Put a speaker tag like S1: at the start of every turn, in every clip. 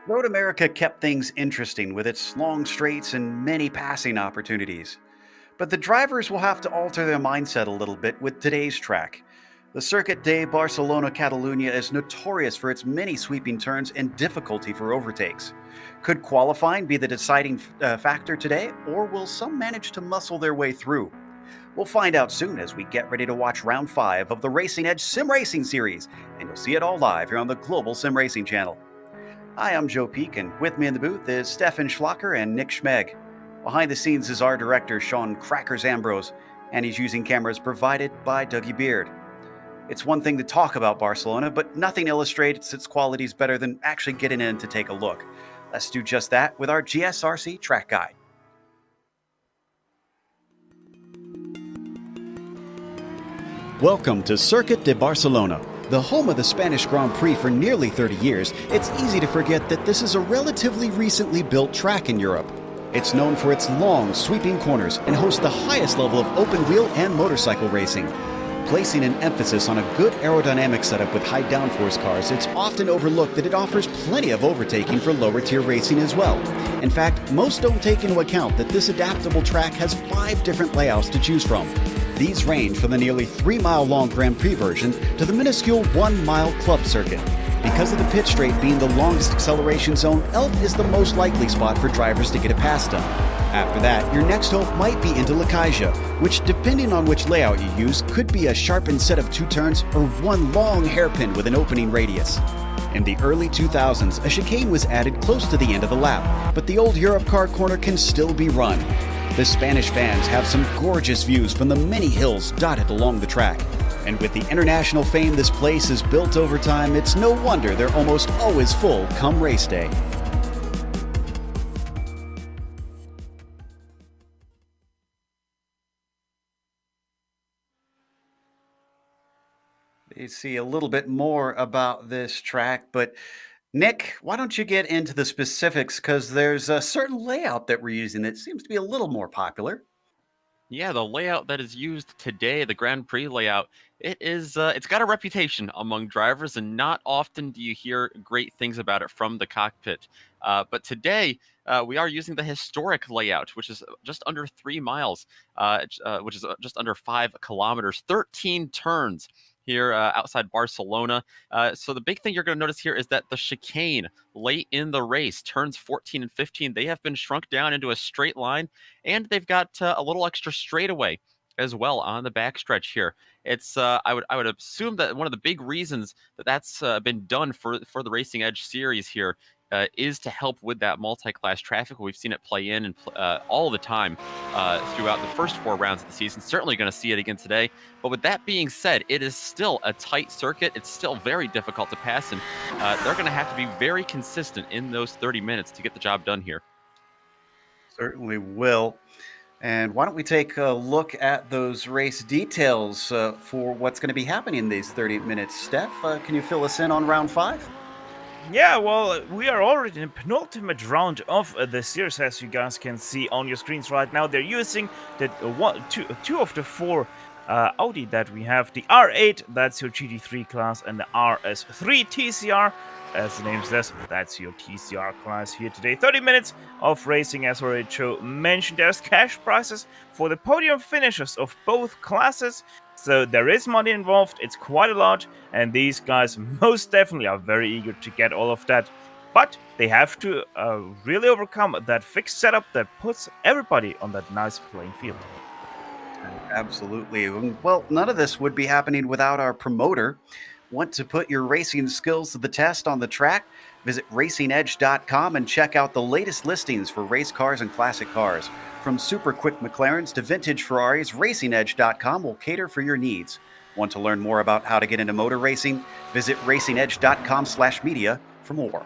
S1: Road America kept things interesting with its long straights and many passing opportunities. But the drivers will have to alter their mindset a little bit with today's track. The Circuit de Barcelona Catalunya is notorious for its many sweeping turns and difficulty for overtakes. Could qualifying be the deciding factor today, or will some manage to muscle their way through? We'll find out soon as we get ready to watch round 5 of the Racing Edge Sim Racing series, and you'll see it all live here on the Global SimRacing Channel. Hi, I'm Joe Peak, and with me in the booth is Stefan Schlocker and Nick Schmeg. Behind the scenes is our director, Sean Crackers Ambrose, and he's using cameras provided by Dougie Beard. It's one thing to talk about Barcelona, but nothing illustrates its qualities better than actually getting in to take a look. Let's do just that with our GSRC track guide. Welcome to Circuit de Barcelona. The home of the Spanish Grand Prix for nearly 30 years, it's easy to forget that this is a relatively recently built track in Europe. It's known for its long, sweeping corners and hosts the highest level of open-wheel and motorcycle racing. Placing an emphasis on a good aerodynamic setup with high downforce cars, it's often overlooked that it offers plenty of overtaking for lower-tier racing as well. In fact, most don't take into account that this adaptable track has 5 different layouts to choose from. These range from the nearly 3-mile-long Grand Prix version to the minuscule 1-mile club circuit. Because of the pit straight being the longest acceleration zone, Elf is the most likely spot for drivers to get a pass done. After that, your next hope might be into La Caixa, which, depending on which layout you use, could be a sharpened set of 2 turns or one long hairpin with an opening radius. In the early 2000s, a chicane was added close to the end of the lap, but the old Europe car corner can still be run. The Spanish fans have some gorgeous views from the many hills dotted along the track. And with the international fame this place has built over time, it's no wonder they're almost always full come race day. You see a little bit more about this track, but Nick, why don't you get into the specifics? Because there's a certain layout that we're using that seems to be a little more popular.
S2: Yeah, the layout that is used today, the Grand Prix layout, it's got a reputation among drivers, and not often do you hear great things about it from the cockpit. But today, we are using the historic layout, which is just under 3 miles, which is just under 5 kilometers, 13 turns here outside Barcelona. So the big thing you're going to notice here is that the chicane late in the race, turns 14 and 15, they have been shrunk down into a straight line, and they've got a little extra straightaway as well on the backstretch here. It's I would assume that one of the big reasons that that's been done for the Racing Edge series here is to help with that multi-class traffic. We've seen it play in and all the time throughout the first 4 rounds of the season. Certainly going to see it again today. But with that being said, it is still a tight circuit. It's still very difficult to pass, and they're going to have to be very consistent in those 30 minutes to get the job done here.
S1: Certainly will. And why don't we take a look at those race details for what's going to be happening in these 30 minutes? Steph, can you fill us in on round 5?
S3: Yeah, well, we are already in the penultimate round of the series, as you guys can see on your screens right now. They're using the two of the 4 Audi that we have. The R8, that's your GT3 class, and the RS3 TCR. As the name says, that's your TCR class here today. 30 minutes of racing, as already Joe mentioned. There's cash prizes for the podium finishers of both classes. So there is money involved. It's quite a lot. And these guys most definitely are very eager to get all of that. But they have to really overcome that fixed setup that puts everybody on that nice playing field.
S1: Absolutely. Well, none of this would be happening without our promoter. Want to put your racing skills to the test on the track? Visit racingedge.com and check out the latest listings for race cars and classic cars. From super quick McLarens to vintage Ferraris, racingedge.com will cater for your needs. Want to learn more about how to get into motor racing? Visit racingedge.com/media for more.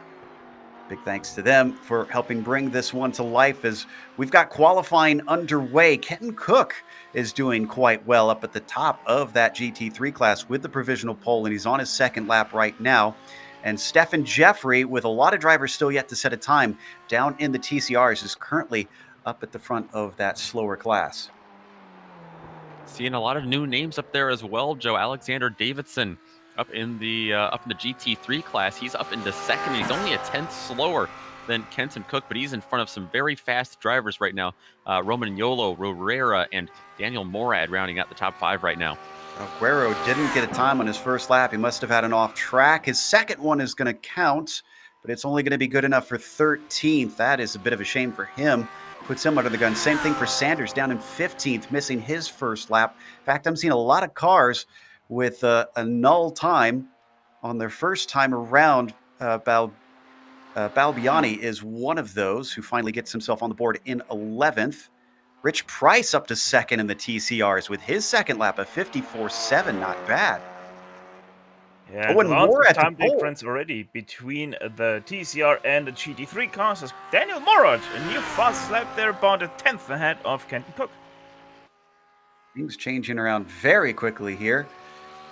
S1: Big thanks to them for helping bring this one to life as we've got qualifying underway. Kenton Cook is doing quite well up at the top of that GT3 class with the provisional pole, and he's on his 2nd lap right now. And Stefan Jeffrey, with a lot of drivers still yet to set a time, down in the TCRs, is currently up at the front of that slower class.
S2: Seeing a lot of new names up there as well. Joe Alexander Davidson up in the GT3 class. He's up into second, and he's only a tenth slower than Kenton Cook, but he's in front of some very fast drivers right now. Roman Yolo, Herrera, and Daniel Morad rounding out the top 5 right now.
S1: Aguero didn't get a time on his first lap. He must have had an off track. His second one is going to count, but it's only going to be good enough for 13th. That is a bit of a shame for him. Puts him under the gun. Same thing for Sanders, down in 15th, missing his first lap. In fact, I'm seeing a lot of cars with a null time on their first time around. Balbiani is one of those who finally gets himself on the board in 11th. Rich Price up to second in the TCRs with his second lap, a 54.7, not bad.
S3: Yeah, lots of time difference already between the TCR and the GT3 cars. As Daniel Morad, a new fast lap there, about a 10th ahead of Kenton Cook.
S1: Things changing around very quickly here.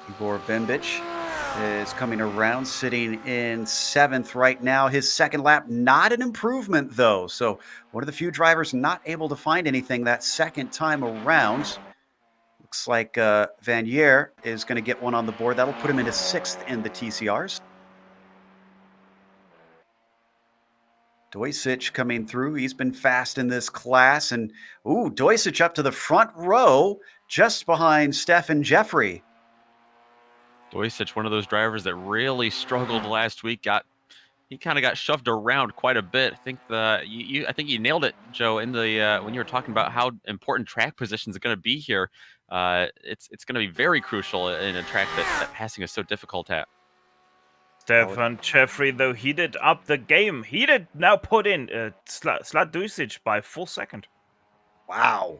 S1: Igor Bembic is coming around, sitting in 7th right now. His second lap, not an improvement though. So one of the few drivers not able to find anything that second time around. Looks like Vanier is going to get one on the board. That'll put him into 6th in the TCRs. Dojsic coming through. He's been fast in this class. And, Dojsic up to the front row, just behind Stefan Jeffrey.
S2: Dojsic, one of those drivers that really struggled last week. He kind of got shoved around quite a bit. I think I think you nailed it, Joe, in the when you were talking about how important track positions are going to be here. It's going to be very crucial in a track that passing is so difficult at.
S3: Stefan Jeffrey, though, he did up the game. He did now put in Slat Dujsic by full second.
S1: Wow.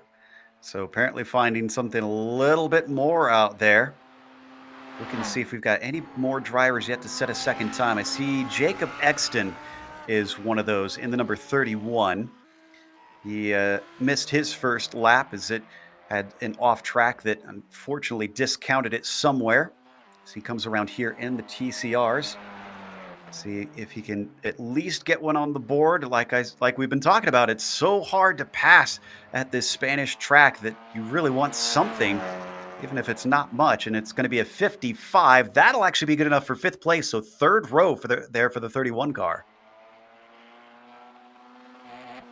S1: So apparently finding something a little bit more out there. Looking to see if we've got any more drivers yet to set a second time. I see Jacob Exton is one of those in the number 31. He missed his first lap as it had an off track that unfortunately discounted it somewhere. So he comes around here in the TCRs. See if he can at least get one on the board. Like we've been talking about, it's so hard to pass at this Spanish track that you really want something, even if it's not much, and it's going to be a 55. That'll actually be good enough for 5th place, so 3rd row for the 31 car.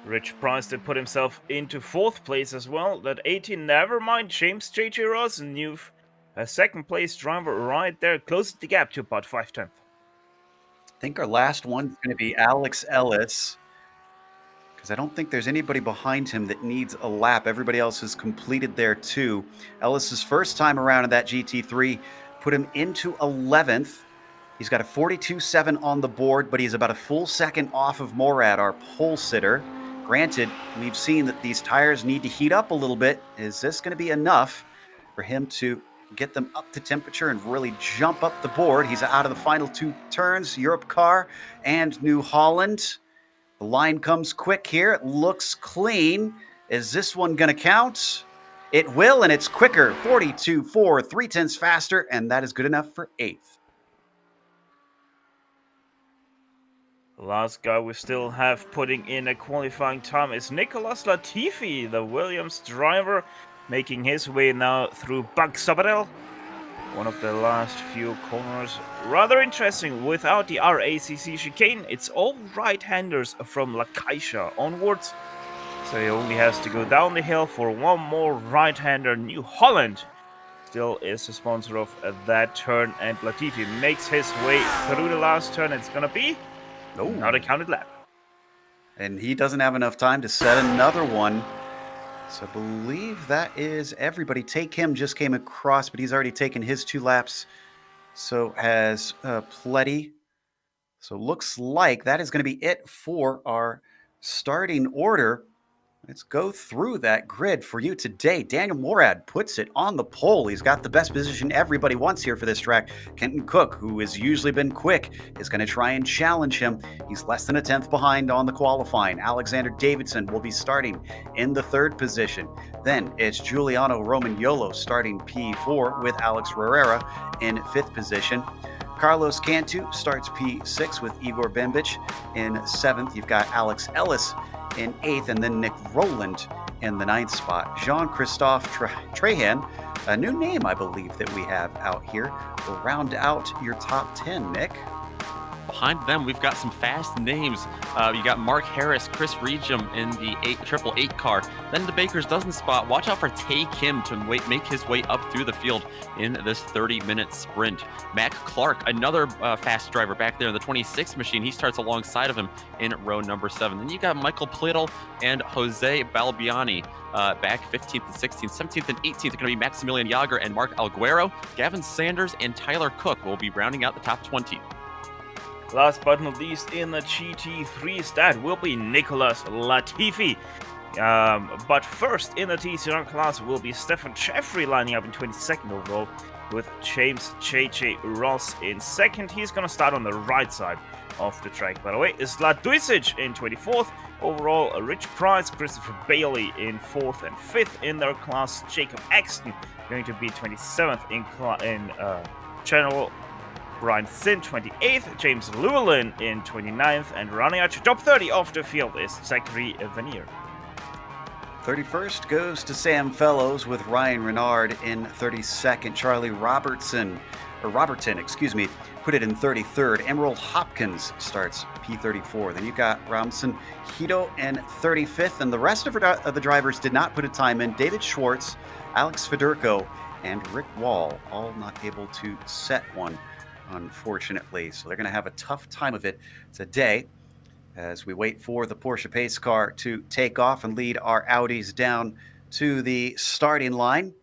S3: Rich Price did put himself into 4th place as well. That 18, never mind. James J.J. Ross, a new 2nd place driver right there, closed the gap to about 5/10.
S1: I think our last one's going to be Alex Ellis, because I don't think there's anybody behind him that needs a lap. Everybody else has completed there too. Ellis's first time around in that GT3 put him into 11th. He's got a 42.7 on the board, but he's about a full second off of Morad, our pole sitter. Granted, we've seen that these tires need to heat up a little bit. Is this going to be enough for him to get them up to temperature and really jump up the board? He's out of the final 2 turns, Europe car and New Holland. The line comes quick here. It looks clean. Is this one going to count? It will, and it's quicker. 42.4, 0.3 faster, and that is good enough for 8th.
S3: The last guy we still have putting in a qualifying time is Nicolas Latifi, the Williams driver, making his way now through Bug Sabadell. One of the last few corners. Rather interesting. Without the RACC chicane, it's all right-handers from La Caixa onwards. So he only has to go down the hill for one more right-hander. New Holland still is the sponsor of that turn, and Latifi makes his way through the last turn. It's going to be not a counted lap.
S1: And he doesn't have enough time to set another one. So I believe that is everybody. Take Him just came across, but he's already taken his 2 laps. So has Pletty. So looks like that is going to be it for our starting order. Let's go through that grid for you today. Daniel Morad puts it on the pole. He's got the best position everybody wants here for this track. Kenton Cook, who has usually been quick, is going to try and challenge him. He's less than a 10th behind on the qualifying. Alexander Davidson will be starting in the 3rd position. Then it's Giuliano Romagnolo starting P4 with Alex Herrera in 5th position. Carlos Cantu starts P6 with Igor Bembic in 7th. You've got Alex Ellis in 8th, and then Nick Rowland in the 9th spot. Jean-Christophe Trahan, a new name, I believe, that we have out here, will round out your top 10, Nick.
S2: Behind them, we've got some fast names. You got Mark Harris, Chris Regum in the 888 car. Then the Baker's dozen spot. Watch out for Tae Kim to make his way up through the field in this 30-minute sprint. Mac Clark, another fast driver back there in the 26 machine. He starts alongside of him in row number 7. Then you got Michael Plittl and Jose Balbiani back 15th and 16th. 17th and 18th are going to be Maximilian Jager and Mark Alguero. Gavin Sanders and Tyler Cook will be rounding out the top 20.
S3: Last but not least, in the GT3 stat will be Nicolas Latifi. But first in the TCR class will be Stefan Jeffrey lining up in 22nd overall, with James JJ Ross in second. He's going to start on the right side of the track. By the way, Zlat Duisic in 24th overall, Rich Price, Christopher Bailey in 4th and 5th in their class. Jacob Axton going to be 27th in Channel. Brian Sin 28th, James Llewellyn in 29th, and running out to top 30 off the field is Zachary Vanier.
S1: 31st goes to Sam Fellows with Ryan Renard in 32nd. Charlie Robertson, put it in 33rd. Emerald Hopkins starts P34. Then you got Ramson Hito in 35th, and the rest of the drivers did not put a time in. David Schwartz, Alex Federico, and Rick Wall all not able to set one, unfortunately. So they're going to have a tough time of it today as we wait for the Porsche pace car to take off and lead our Audis down to the starting line.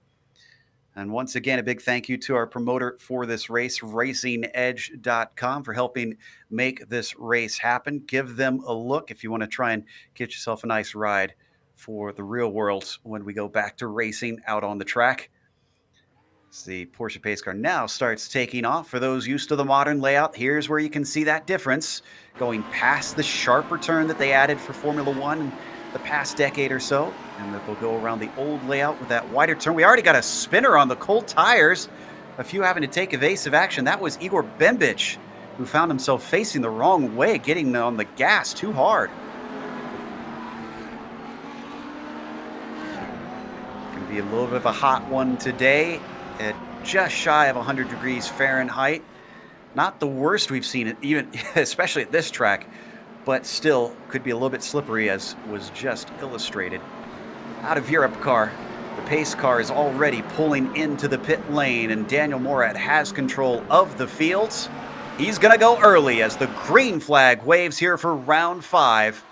S1: And once again, a big thank you to our promoter for this race, RacingEdge.com, for helping make this race happen. Give them a look if you want to try and get yourself a nice ride for the real world when we go back to racing out on the track. As the Porsche pace car now starts taking off. For those used to the modern layout, here's where you can see that difference, going past the sharper turn that they added for Formula One in the past decade or so, and that they'll go around the old layout with that wider turn. We already got a spinner on the cold tires, a few having to take evasive action. That was Igor Bembic, who found himself facing the wrong way, getting on the gas too hard. Going to be a little bit of a hot one today at just shy of 100 degrees Fahrenheit. Not the worst we've seen it, even especially at this track, but still could be a little bit slippery, as was just illustrated. Out of Europe car, the pace car is already pulling into the pit lane, and Daniel Morad has control of the fields. He's going to go early as the green flag waves here for round 5.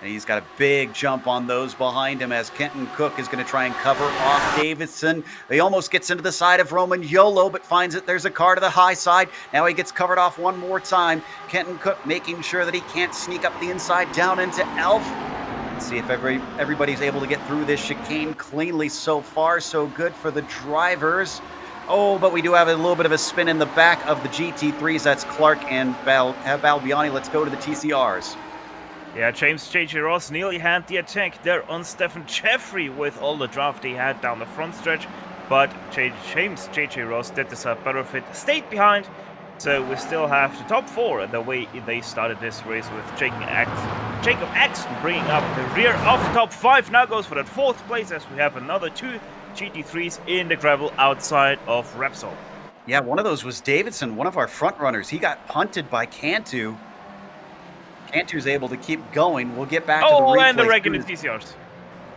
S1: And he's got a big jump on those behind him as Kenton Cook is going to try and cover off Davidson. He almost gets into the side of Roman Yolo, but finds that there's a car to the high side. Now he gets covered off one more time. Kenton Cook making sure that he can't sneak up the inside down into Elf. Let's see if everybody's able to get through this chicane cleanly. So far, so good for the drivers. Oh, but we do have a little bit of a spin in the back of the GT3s. That's Clark and Balbiani. Let's go to the TCRs.
S3: Yeah, James JJ Ross nearly had the attack there on Stefan Jeffrey with all the draft he had down the front stretch, but James JJ Ross did this better fit, stayed behind, so we still have the top 4 the way they started this race, with Jacob Axton bringing up the rear of the top 5. Now goes for that 4th place as we have another 2 GT3s in the gravel outside of Repsol.
S1: Yeah, one of those was Davidson, one of our front runners. He got punted by Cantu. Cantu's able to keep going. We'll get back to the replay.
S3: Oh, and the wreck in the TCRs.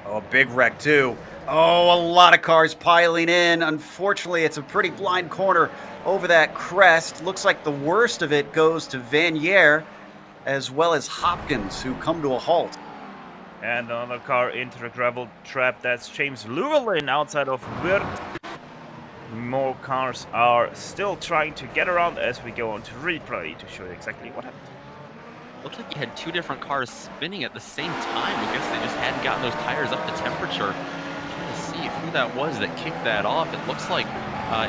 S1: Oh, a big wreck too. Oh, a lot of cars piling in. Unfortunately, it's a pretty blind corner over that crest. Looks like the worst of it goes to Vanier, as well as Hopkins, who come to a halt.
S3: And another car into the gravel trap. That's James Llewellyn outside of Weert. More cars are still trying to get around as we go on to replay to show you exactly what happened.
S2: Looks like you had 2 different cars spinning at the same time. I guess they just hadn't gotten those tires up to temperature. I'm trying to see who that was that kicked that off. It looks like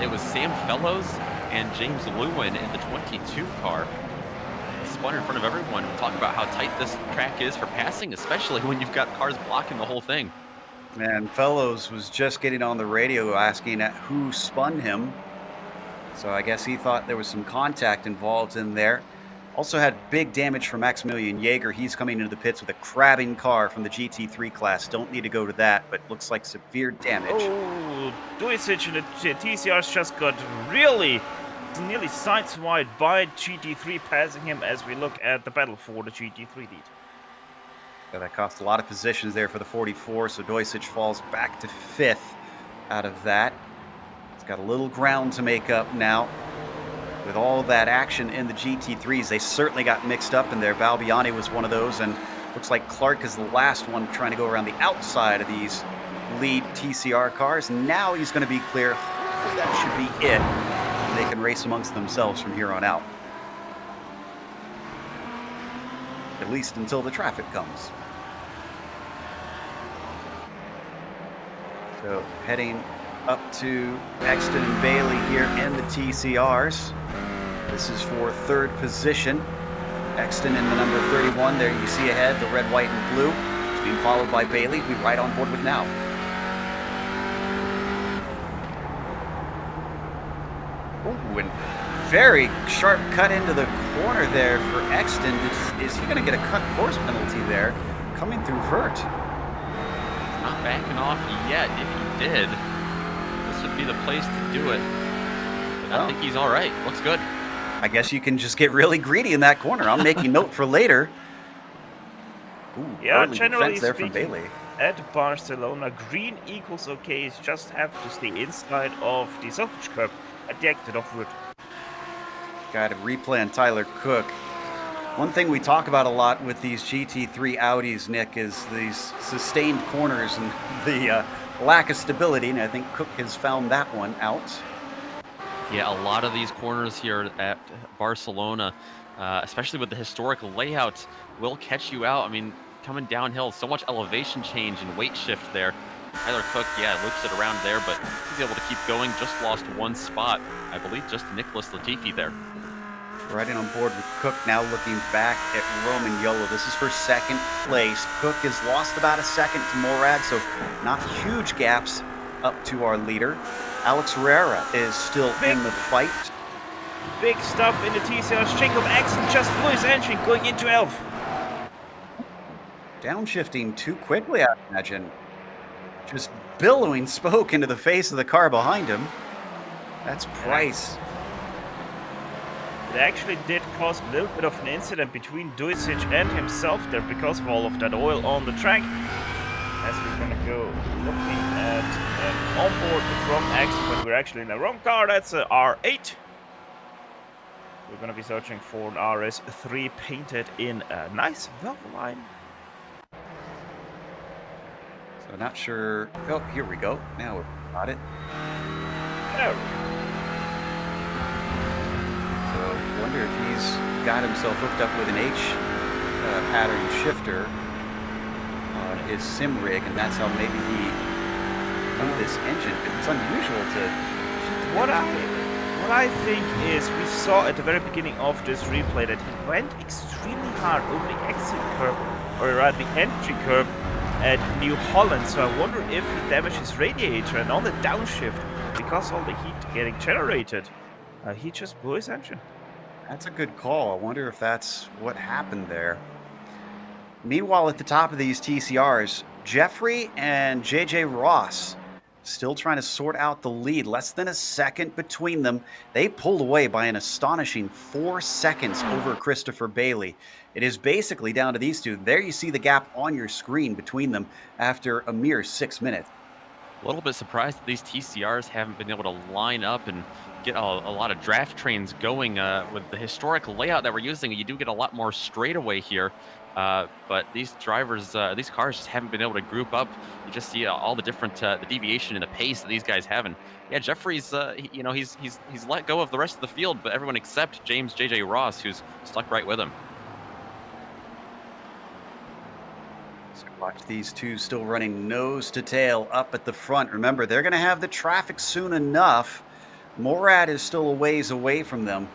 S2: it was Sam Fellows and James Lewin in the 22 car. Spun in front of everyone. We'll talk about how tight this track is for passing, especially when you've got cars blocking the whole thing.
S1: And Fellows was just getting on the radio asking who spun him. So I guess he thought there was some contact involved in there. Also had big damage from Maximilian Jaeger. He's coming into the pits with a crabbing car from the GT3 class. Don't need to go to that, but looks like severe damage.
S3: Oh, Duisic and the TCRs just got really nearly sideswiped by GT3, passing him as we look at the battle for the GT3 lead.
S1: Yeah, that cost a lot of positions there for the 44, so Duisic falls back to 5th out of that. He's got a little ground to make up now. With all that action in the GT3s, they certainly got mixed up in there. Balbiani was one of those, and looks like Clark is the last one trying to go around the outside of these lead TCR cars. Now he's going to be clear. Hopefully that should be it. And they can race amongst themselves from here on out. At least until the traffic comes. So heading up to Exton and Bailey here in the TCRs. This is for 3rd position. Exton in the number 31. There you see ahead the red, white, and blue. It's being followed by Bailey, who we're right on board with now. Ooh, and very sharp cut into the corner there for Exton. Is he going to get a cut course penalty there? Coming through Vert.
S2: Not backing off yet. If he did, this would be the place to do it. But I think he's all right. Looks good.
S1: I guess you can just get really greedy in that corner. I'm making note for later. Ooh,
S3: yeah, generally
S1: there
S3: speaking,
S1: from Bailey.
S3: At Barcelona, green equals okay. You just have to stay inside of the salvage curb at the exit of Wood.
S1: Got a replay on Tyler Cook. One thing we talk about a lot with these GT3 Audis, Nick, is these sustained corners and the lack of stability, and I think Cook has found that one out.
S2: Yeah, a lot of these corners here at Barcelona, especially with the historic layout, will catch you out. I mean, coming downhill, so much elevation change and weight shift there. Tyler Cook, yeah, loops it around there, but he's able to keep going. Just lost 1 spot. I believe just Nicholas Latifi there.
S1: Riding on board with Cook now, looking back at Roman Yolo. This is for 2nd place. Cook has lost about a second to Morad, so not huge gaps up to our leader. Alex Herrera is still in the fight.
S3: Big stuff in the TCRs. Jacob Axon just blew his engine going into 11th.
S1: Downshifting too quickly, I imagine. Just billowing smoke into the face of the car behind him. That's Price.
S3: It actually did cause a little bit of an incident between Duisic and himself there because of all of that oil on the track. As we're gonna go looking at an onboard from X, but we're actually in the wrong car. That's a R8. We're gonna be searching for an RS3 painted in a nice velvet line.
S1: So not sure. Oh, here we go. Now we've got it.
S3: There.
S1: So wonder if he's got himself hooked up with an H pattern shifter on his sim rig, and that's how maybe he moved this engine. But it's unusual to shift
S3: What I think is we saw at the very beginning of this replay that he went extremely hard over the exit curb, or rather the entry curb at New Holland. So I wonder if he damaged his radiator, and on the downshift, because all the heat getting generated, he just blew his engine.
S1: That's a good call. I wonder if that's what happened there. Meanwhile, at the top of these TCRs, Jeffrey and JJ Ross still trying to sort out the lead. Less than a second between them. They pulled away by an astonishing 4 seconds over Christopher Bailey. It is basically down to these two. There you see the gap on your screen between them after a mere 6 minutes.
S2: A little bit surprised that these TCRs haven't been able to line up and get a lot of draft trains going with the historic layout that we're using. You do get a lot more straightaway here, but these drivers, these cars just haven't been able to group up. You just see all the different the deviation in the pace that these guys have. And yeah, Jeffrey's, he's let go of the rest of the field, but everyone except James JJ Ross, who's stuck right with him.
S1: Watch these two still running nose to tail up at the front. Remember, they're going to have the traffic soon enough. Morad is still a ways away from them,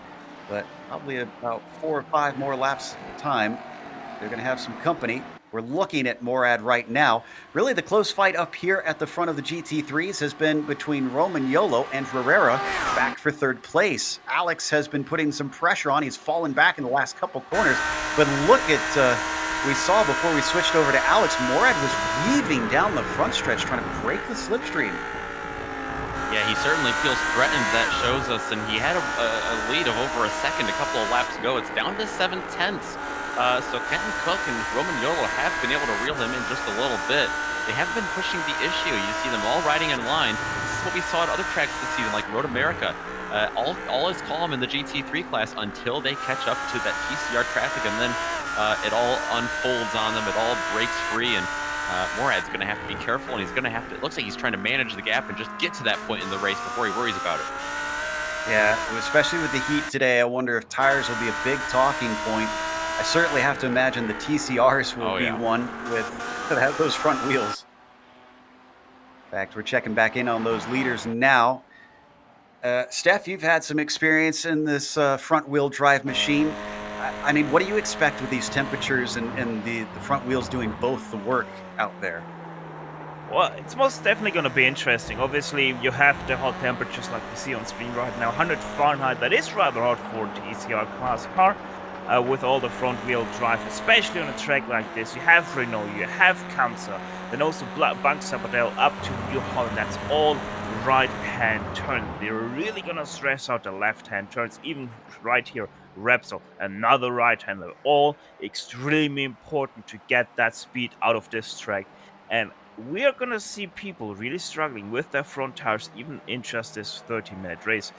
S1: but probably about 4 or 5 more laps at a time. They're going to have some company We're looking at Morad right now. Really, the close fight up here at the front of the GT3s has been between Romagnolo and Herrera, back for third place. Alex has been putting some pressure on. He's fallen back in the last couple corners. But look at, we saw before we switched over to Alex, Morad was weaving down the front stretch trying to break the slipstream.
S2: Yeah, he certainly feels threatened. That shows us, and he had a lead of over a second a couple of laps ago. It's down to 7/10. So Kenton Cook and Romagnolo have been able to reel him in just a little bit. They have been pushing the issue. You see them all riding in line. This is what we saw at other tracks this season, like Road America. All is calm in the GT3 class until they catch up to that TCR traffic, and then it all unfolds on them. It all breaks free, and Morad's going to have to be careful, and he's going to have to, it looks like he's trying to manage the gap and just get to that point in the race before he worries about it.
S1: Yeah, especially with the heat today, I wonder if tires will be a big talking point. I certainly have to imagine the TCRs will be one with those front wheels. In fact, we're checking back in on those leaders now. Steph, you've had some experience in this front wheel drive machine. I mean, what do you expect with these temperatures and the front wheels doing both the work out there?
S3: Well, it's most definitely going to be interesting. Obviously, you have the hot temperatures like you see on screen right now, 100 Fahrenheit. That is rather hot for a TCR class car. With all the front wheel drive, especially on a track like this. You have Renault, you have Kansas, then also Bank Sabadell up to New Holland. That's all right-hand turn. They're really gonna stress out the left-hand turns, even right here, Repsol, another right-hander. All extremely important to get that speed out of this track. And we are gonna see people really struggling with their front tires, even in just this 30-minute race.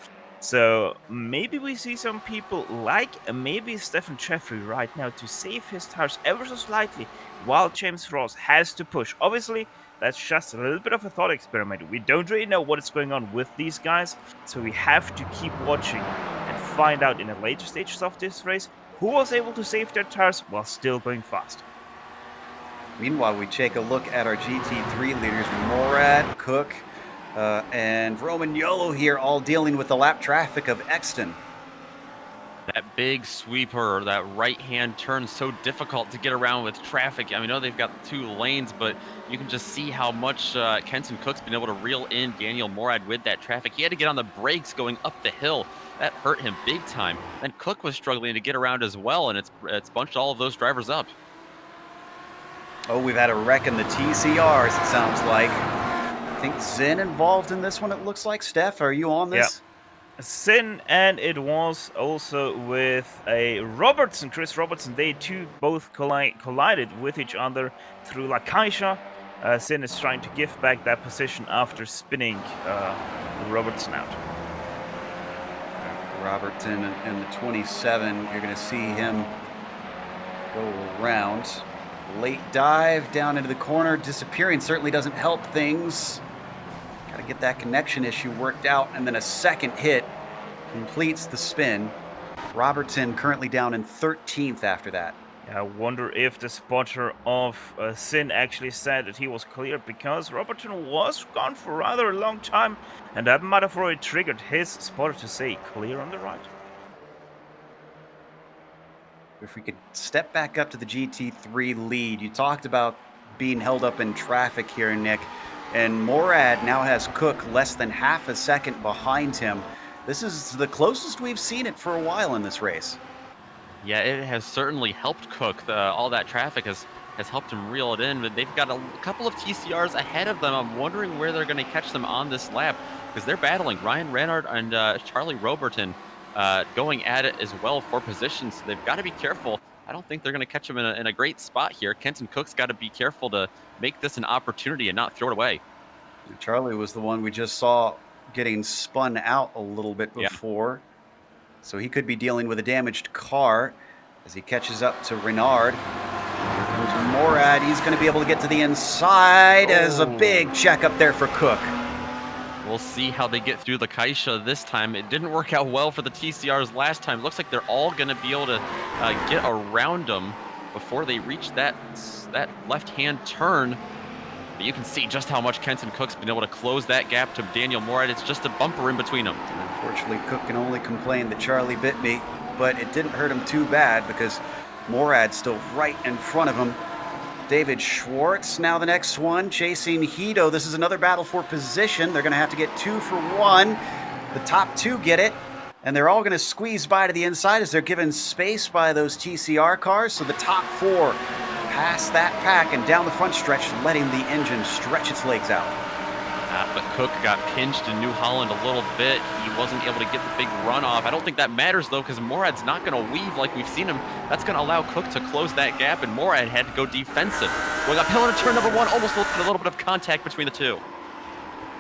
S3: So maybe we see some people like maybe Stephen Jeffrey right now to save his tires ever so slightly while James Ross has to push. Obviously, that's just a little bit of a thought experiment. We don't really know what is going on with these guys, so we have to keep watching and find out in the later stages of this race who was able to save their tires while still going fast.
S1: Meanwhile, we take a look at our GT3 leaders, Morad, Cook, and Romagnolo here, all dealing with the lap traffic of Exton.
S2: That big sweeper, that right-hand turn, so difficult to get around with traffic. I mean, I know they've got 2 lanes, but you can just see how much Kenton Cook's been able to reel in Daniel Morad with that traffic. He had to get on the brakes going up the hill. That hurt him big time. And Cook was struggling to get around as well, and it's bunched all of those drivers up.
S1: Oh, we've had a wreck in the TCRs, it sounds like. I think Zinn involved in this one, it looks like. Steph, are you on this?
S3: Yeah. Zinn, and it was also with a Robertson, Chris Robertson. They two both collided with each other through La Caixa. Zinn is trying to give back that position after spinning Robertson out.
S1: Robertson and the 27, you're going to see him go around. Late dive down into the corner, disappearing certainly doesn't help things. Got to get that connection issue worked out, and then a second hit completes the spin. Robertson currently down in 13th after that.
S3: I wonder if the spotter of Zinn actually said that he was cleared, because Robertson was gone for rather a long time, and that might have already triggered his spotter to say clear on the right.
S1: If we could step back up to the GT3 lead, you talked about being held up in traffic here, Nick, and Morad now has Cook less than half a second behind him. This is the closest we've seen it for a while in this race.
S2: Yeah, it has certainly helped Cook. All that traffic has helped him reel it in, but they've got a couple of TCRs ahead of them. I'm wondering where they're going to catch them on this lap, because they're battling Ryan Renard and Charlie Robertson going at it as well for positions. So they've got to be careful. I don't think they're going to catch him in a great spot here. Kenton Cook's got to be careful to make this an opportunity and not throw it away.
S1: Charlie was the one we just saw getting spun out a little bit before. Yeah. So he could be dealing with a damaged car as he catches up to Renard. Here comes Morad. He's going to be able to get to the inside as a big check up there for Cook.
S2: We'll see how they get through the Caixa this time. It didn't work out well for the TCRs last time. Looks like they're all going to be able to get around them before they reach that left-hand turn. But you can see just how much Kenton Cook's been able to close that gap to Daniel Morad. It's just a bumper in between them.
S1: Unfortunately, Cook can only complain that Charlie bit me, but it didn't hurt him too bad because Morad's still right in front of him. David Schwartz now the next one, chasing Hito. This is another battle for position. They're going to have to get 2 for 1. The top 2 get it, and they're all going to squeeze by to the inside as they're given space by those TCR cars. So the top 4 pass that pack and down the front stretch, letting the engine stretch its legs out.
S2: But Cook got pinched in New Holland a little bit. He wasn't able to get the big runoff. I don't think that matters, though, because Morad's not going to weave like we've seen him. That's going to allow Cook to close that gap, and Morad had to go defensive. We got Pillar turn number 1, almost a little bit of contact between the two.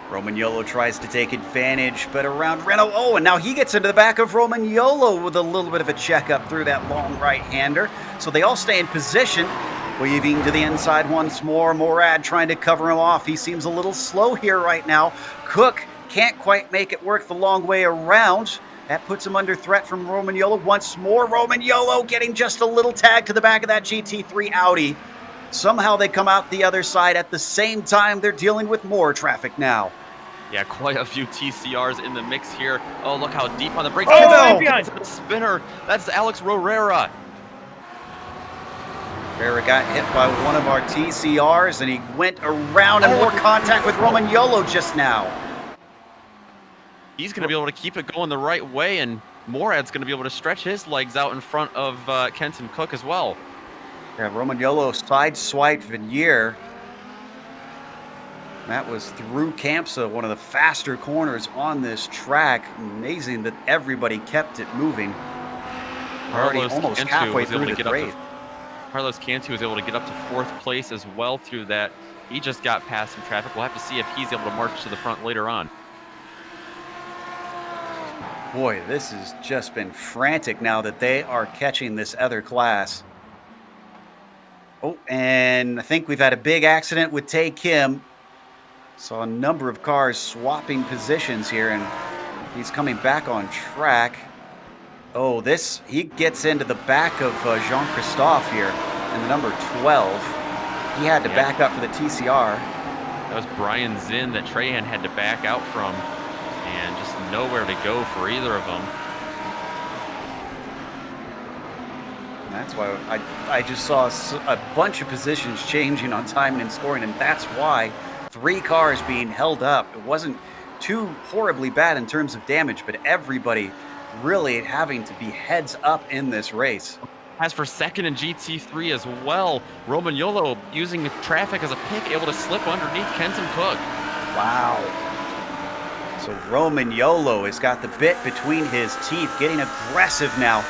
S1: Romagnolo tries to take advantage, but around Renault. Oh, and now he gets into the back of Romagnolo with a little bit of a checkup through that long right-hander. So they all stay in position. Weaving to the inside once more. Morad trying to cover him off. He seems a little slow here right now. Cook can't quite make it work the long way around. That puts him under threat from Romagnolo once more. Romagnolo getting just a little tag to the back of that GT3 Audi. Somehow they come out the other side at the same time. They're dealing with more traffic now.
S2: Yeah, quite a few TCRs in the mix here. Oh, look how deep on the brakes.
S1: Oh, no!
S2: Behind the spinner. That's Alex Rorera.
S1: Rorera got hit by one of our TCRs, and he went around and more contact with Romagnolo just now.
S2: He's going to be able to keep it going the right way, and Morad's going to be able to stretch his legs out in front of Kenton Cook as well.
S1: Yeah, Romagnolo sideswiped Vanier. That was through Campsa, one of the faster corners on this track. Amazing that everybody kept it moving. Already almost halfway through the grade.
S2: Carlos Cantu was able to get up to 4th place as well through that. He just got past some traffic. We'll have to see if he's able to march to the front later on.
S1: Boy, this has just been frantic now that they are catching this other class. Oh, and I think we've had a big accident with Tae Kim. Saw a number of cars swapping positions here, and he's coming back on track. Oh, he gets into the back of Jean-Christophe here in the number 12. He had to back up for the TCR.
S2: That was Brian Zinn that Trahan had to back out from, and just nowhere to go for either of them.
S1: And that's why I just saw a bunch of positions changing on timing and scoring, and that's why 3 cars being held up. It wasn't too horribly bad in terms of damage, but everybody really having to be heads up in this race.
S2: As for second in GT3 as well, Romagnolo using traffic as a pick, able to slip underneath Kenton Cook.
S1: Wow. So Romagnolo has got the bit between his teeth, getting aggressive now,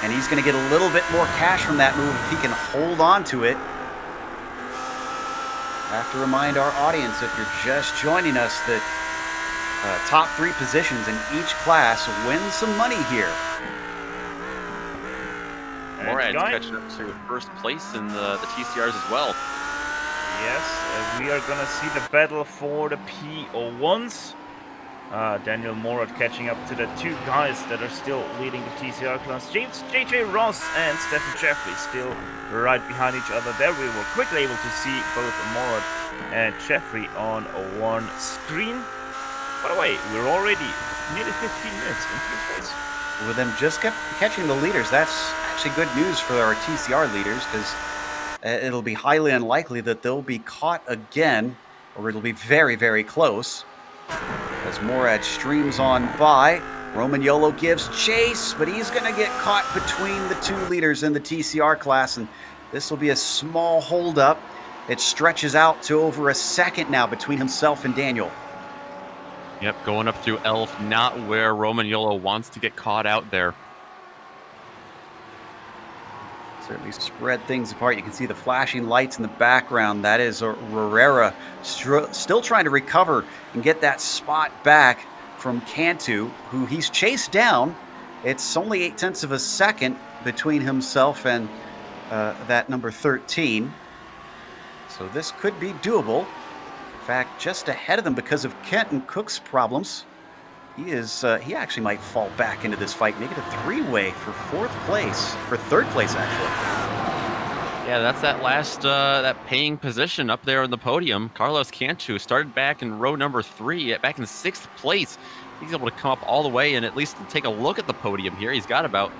S1: and he's going to get a little bit more cash from that move if he can hold on to it. I have to remind our audience, if you're just joining us, that top 3 positions in each class win some money here.
S2: Morad's catching up to 1st place in the TCRs as well.
S3: Yes, we are going to see the battle for the P01s. Daniel Morad catching up to the 2 guys that are still leading the TCR class. JJ Ross and Stephen Jeffrey still right behind each other. There we were quickly able to see both Morad and Jeffrey on one screen. By the way, we're already nearly 15 minutes into this race.
S1: With them just catching the leaders, that's actually good news for our TCR leaders, because it'll be highly unlikely that they'll be caught again, or it'll be very, very close. As Morad streams on by, Romagnolo gives chase, but he's going to get caught between the 2 leaders in the TCR class, and this will be a small holdup. It stretches out to over a second now between himself and Daniel.
S2: Yep, going up through Elf, not where Romagnolo wants to get caught out there.
S1: Certainly spread things apart. You can see the flashing lights in the background. That is Rorera still trying to recover and get that spot back from Cantu, who he's chased down. It's only 0.8 of a second between himself and that number 13. So this could be doable. In fact, just ahead of them because of Kenton Cook's problems. He actually might fall back into this fight, make it a 3-way for 4th place, for 3rd place actually.
S2: Yeah, that's that last that paying position up there on the podium. Carlos Cantu started back in row number 3, back in 6th place. He's able to come up all the way and at least take a look at the podium here. He's got about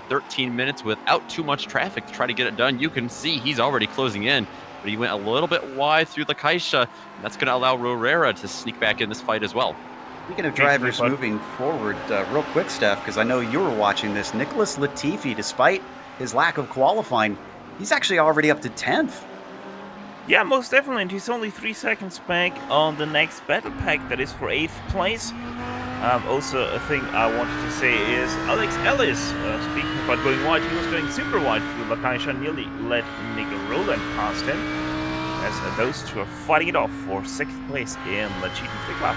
S2: 13 minutes without too much traffic to try to get it done. You can see he's already closing in. but he went a little bit wide through the Caixa, and that's going to allow Herrera to sneak back in this fight as well.
S1: Speaking of drivers moving forward, real quick, Steph, because I know you were watching this, Nicholas Latifi, despite his lack of qualifying, he's actually already up to 10th.
S3: Yeah, most definitely, and he's only 3 seconds back on the next battle pack that is for 8th place. Also, a thing I wanted to say is Alex Ellis, speaking about going wide, he was going super wide through La Caixa, nearly let Nico Roland past him, as those two are fighting it off for 6th place in the GT3 class.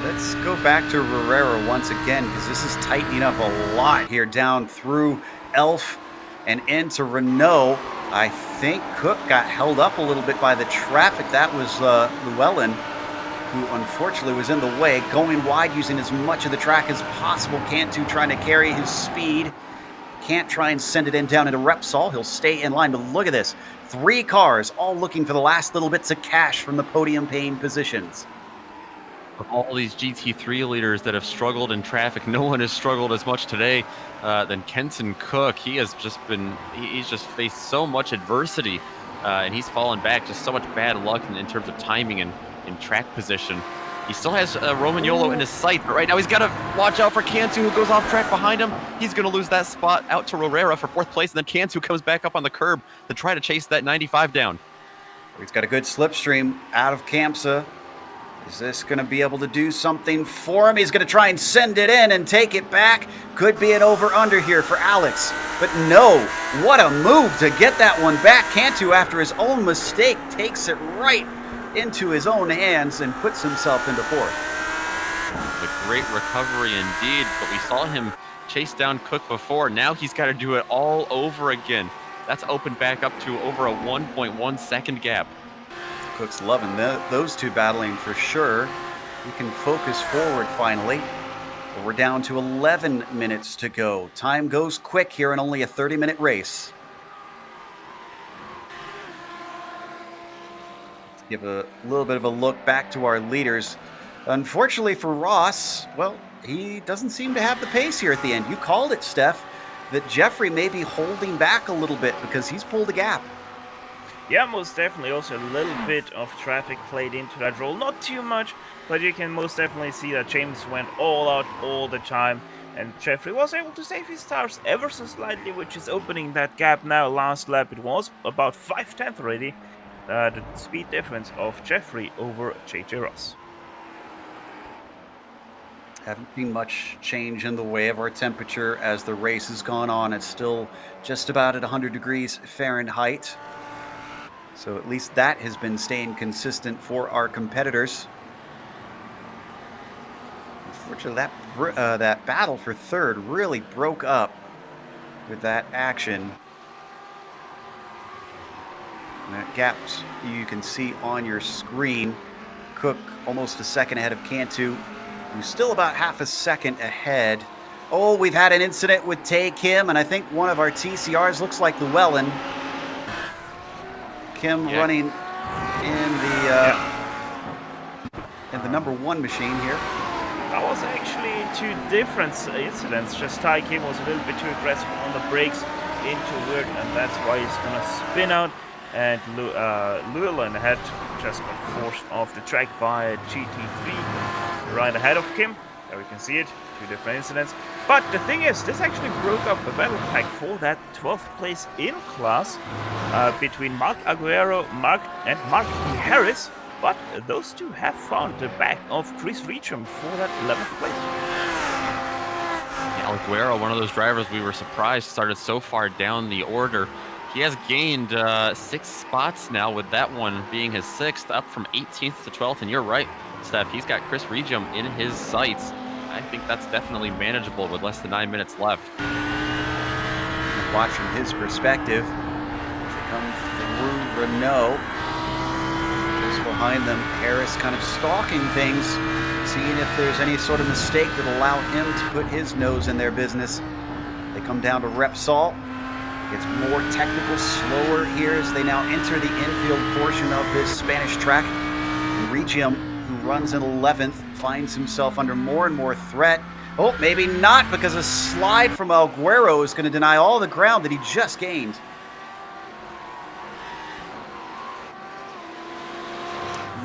S1: Let's go back to Herrera once again, because this is tightening up a lot here down through Elf and into Renault. I think Cook got held up a little bit by the traffic. That was Llewellyn, who unfortunately was in the way, going wide, using as much of the track as possible. Cantu trying to carry his speed. Can't try and send it in down into Repsol. He'll stay in line, but look at this. 3 cars all looking for the last little bits of cash from the podium-paying positions.
S2: Of all these GT3 leaders that have struggled in traffic, no one has struggled as much today than Kenton Cook. He has just he's just faced so much adversity, and he's fallen back, just so much bad luck in terms of timing and in track position. He still has Romagnolo in his sight, but right now he's got to watch out for Cantu, who goes off track behind him. He's going to lose that spot out to Herrera for 4th place, and then Cantu comes back up on the curb to try to chase that 95 down.
S1: He's got a good slipstream out of Campsa. Is this going to be able to do something for him? He's going to try and send it in and take it back. Could be an over-under here for Alex. But no, what a move to get that one back. Cantu, after his own mistake, takes it right into his own hands and puts himself into 4th.
S2: A great recovery indeed, but we saw him chase down Cook before. Now he's got to do it all over again. That's opened back up to over a 1.1 second gap.
S1: Cook's loving those two battling for sure. We can focus forward finally. But we're down to 11 minutes to go. Time goes quick here in only a 30-minute race. Let's give a little bit of a look back to our leaders. Unfortunately for Ross, well, he doesn't seem to have the pace here at the end. You called it, Steph, that Jeffrey may be holding back a little bit because he's pulled a gap.
S3: Yeah, most definitely. Also, a little bit of traffic played into that role. Not too much, but you can most definitely see that James went all out all the time. And Jeffrey was able to save his tires ever so slightly, which is opening that gap now. Last lap, it was about 5/10 already. The speed difference of Jeffrey over JJ Ross.
S1: Haven't seen much change in the way of our temperature as the race has gone on. It's still just about at 100 degrees Fahrenheit. So at least that has been staying consistent for our competitors. Unfortunately, that battle for 3rd really broke up with that action. And that gap you can see on your screen. Cook almost a second ahead of Cantu, who's still about half a second ahead. Oh, we've had an incident with Tay Kim, and I think one of our TCRs looks like Llewellyn. Kim running in the number 1 machine here.
S3: That was actually 2 different incidents. Just Ty Kim was a little bit too aggressive on the brakes into weird, and that's why he's gonna spin out. And Llewellyn had just got forced off the track by a GT3 right ahead of Kim. There we can see it. 2 different incidents. But the thing is, this actually broke up the battle pack for that 12th place in class between Mark Aguero and Mark D. Harris. But those two have found the back of Chris Reacham for that 11th place.
S2: Yeah, Aguero, one of those drivers we were surprised started so far down the order. He has gained 6 spots now, with that one being his 6th, up from 18th to 12th. And you're right, Steph, he's got Chris Reacham in his sights. I think that's definitely manageable with less than 9 minutes left.
S1: Watch from his perspective. They come through Renault. Just behind them, Harris kind of stalking things, seeing if there's any sort of mistake that will allow him to put his nose in their business. They come down to Repsol. It's more technical, slower here as they now enter the infield portion of this Spanish track. And Regium, who runs in 11th, finds himself under more and more threat. Oh, maybe not, because a slide from Aguero is going to deny all the ground that he just gained.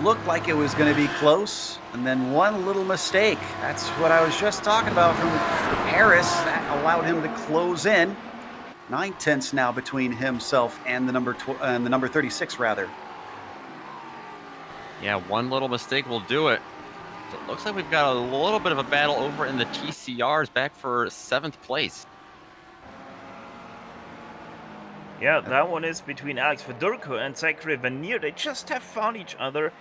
S1: looked like it was going to be close, and then one little mistake. That's what I was just talking about from Harris. That allowed him to close in. 9/10 now between himself and the number 36, rather.
S2: Yeah, one little mistake will do it. So it looks like we've got a little bit of a battle over in the TCRs, back for 7th place.
S3: Yeah, that one is between Alex Fedorko and Zachary Vanier. They just have found each other.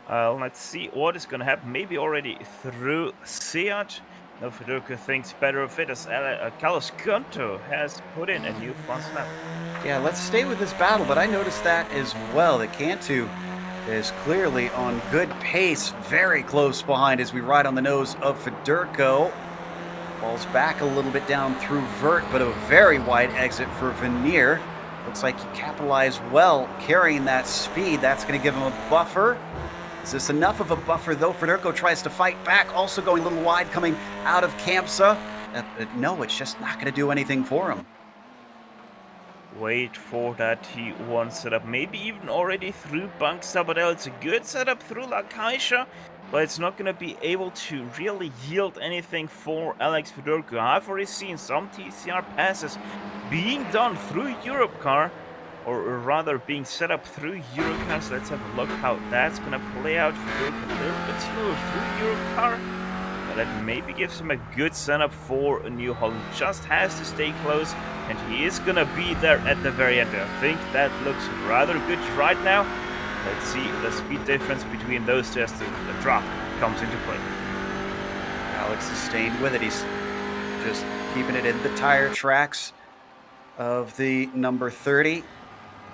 S3: Let's see what is going to happen. Maybe already through Seat. No, Fedorko thinks better of it as Carlos Gunto has put in a new front snap.
S1: Yeah, let's stay with this battle, but I noticed that as well. That Cantu is clearly on good pace, very close behind as we ride on the nose of Fedorko. Falls back a little bit down through Vert, but a very wide exit for Vanier. Looks like he capitalized well, carrying that speed. That's going to give him a buffer. Is this enough of a buffer, though? Fedorko tries to fight back, also going a little wide, coming out of Kamsa. No, it's just not going to do anything for him.
S3: Wait for that T1 setup. Maybe even already through Bank Sabadell. It's a good setup through La Caixa, but it's not going to be able to really yield anything for Alex Fedorko. I've already seen some TCR passes being done through Europcar, or rather being set up through Europcar. So let's have a look how that's going to play out. Fedorko a little bit slower through Europcar, but that maybe gives him a good setup for New Holland. Just has to stay close, and he is going to be there at the very end. I think that looks rather good right now. Let's see the speed difference between those two as the draft comes into play.
S1: Alex is staying with it. He's just keeping it in the tire tracks of the number 30.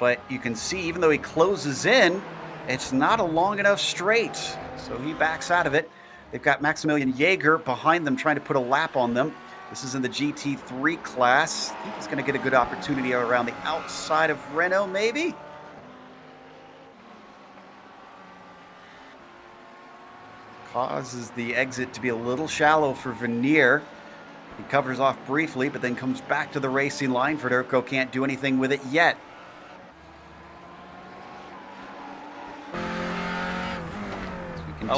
S1: But you can see, even though he closes in, it's not a long enough straight. So he backs out of it. They've got Maximilian Jaeger behind them trying to put a lap on them. This is in the GT3 class. I think he's going to get a good opportunity around the outside of Renault, maybe? Causes the exit to be a little shallow for Vanier. He covers off briefly, but then comes back to the racing line. Fedorko can't do anything with it yet.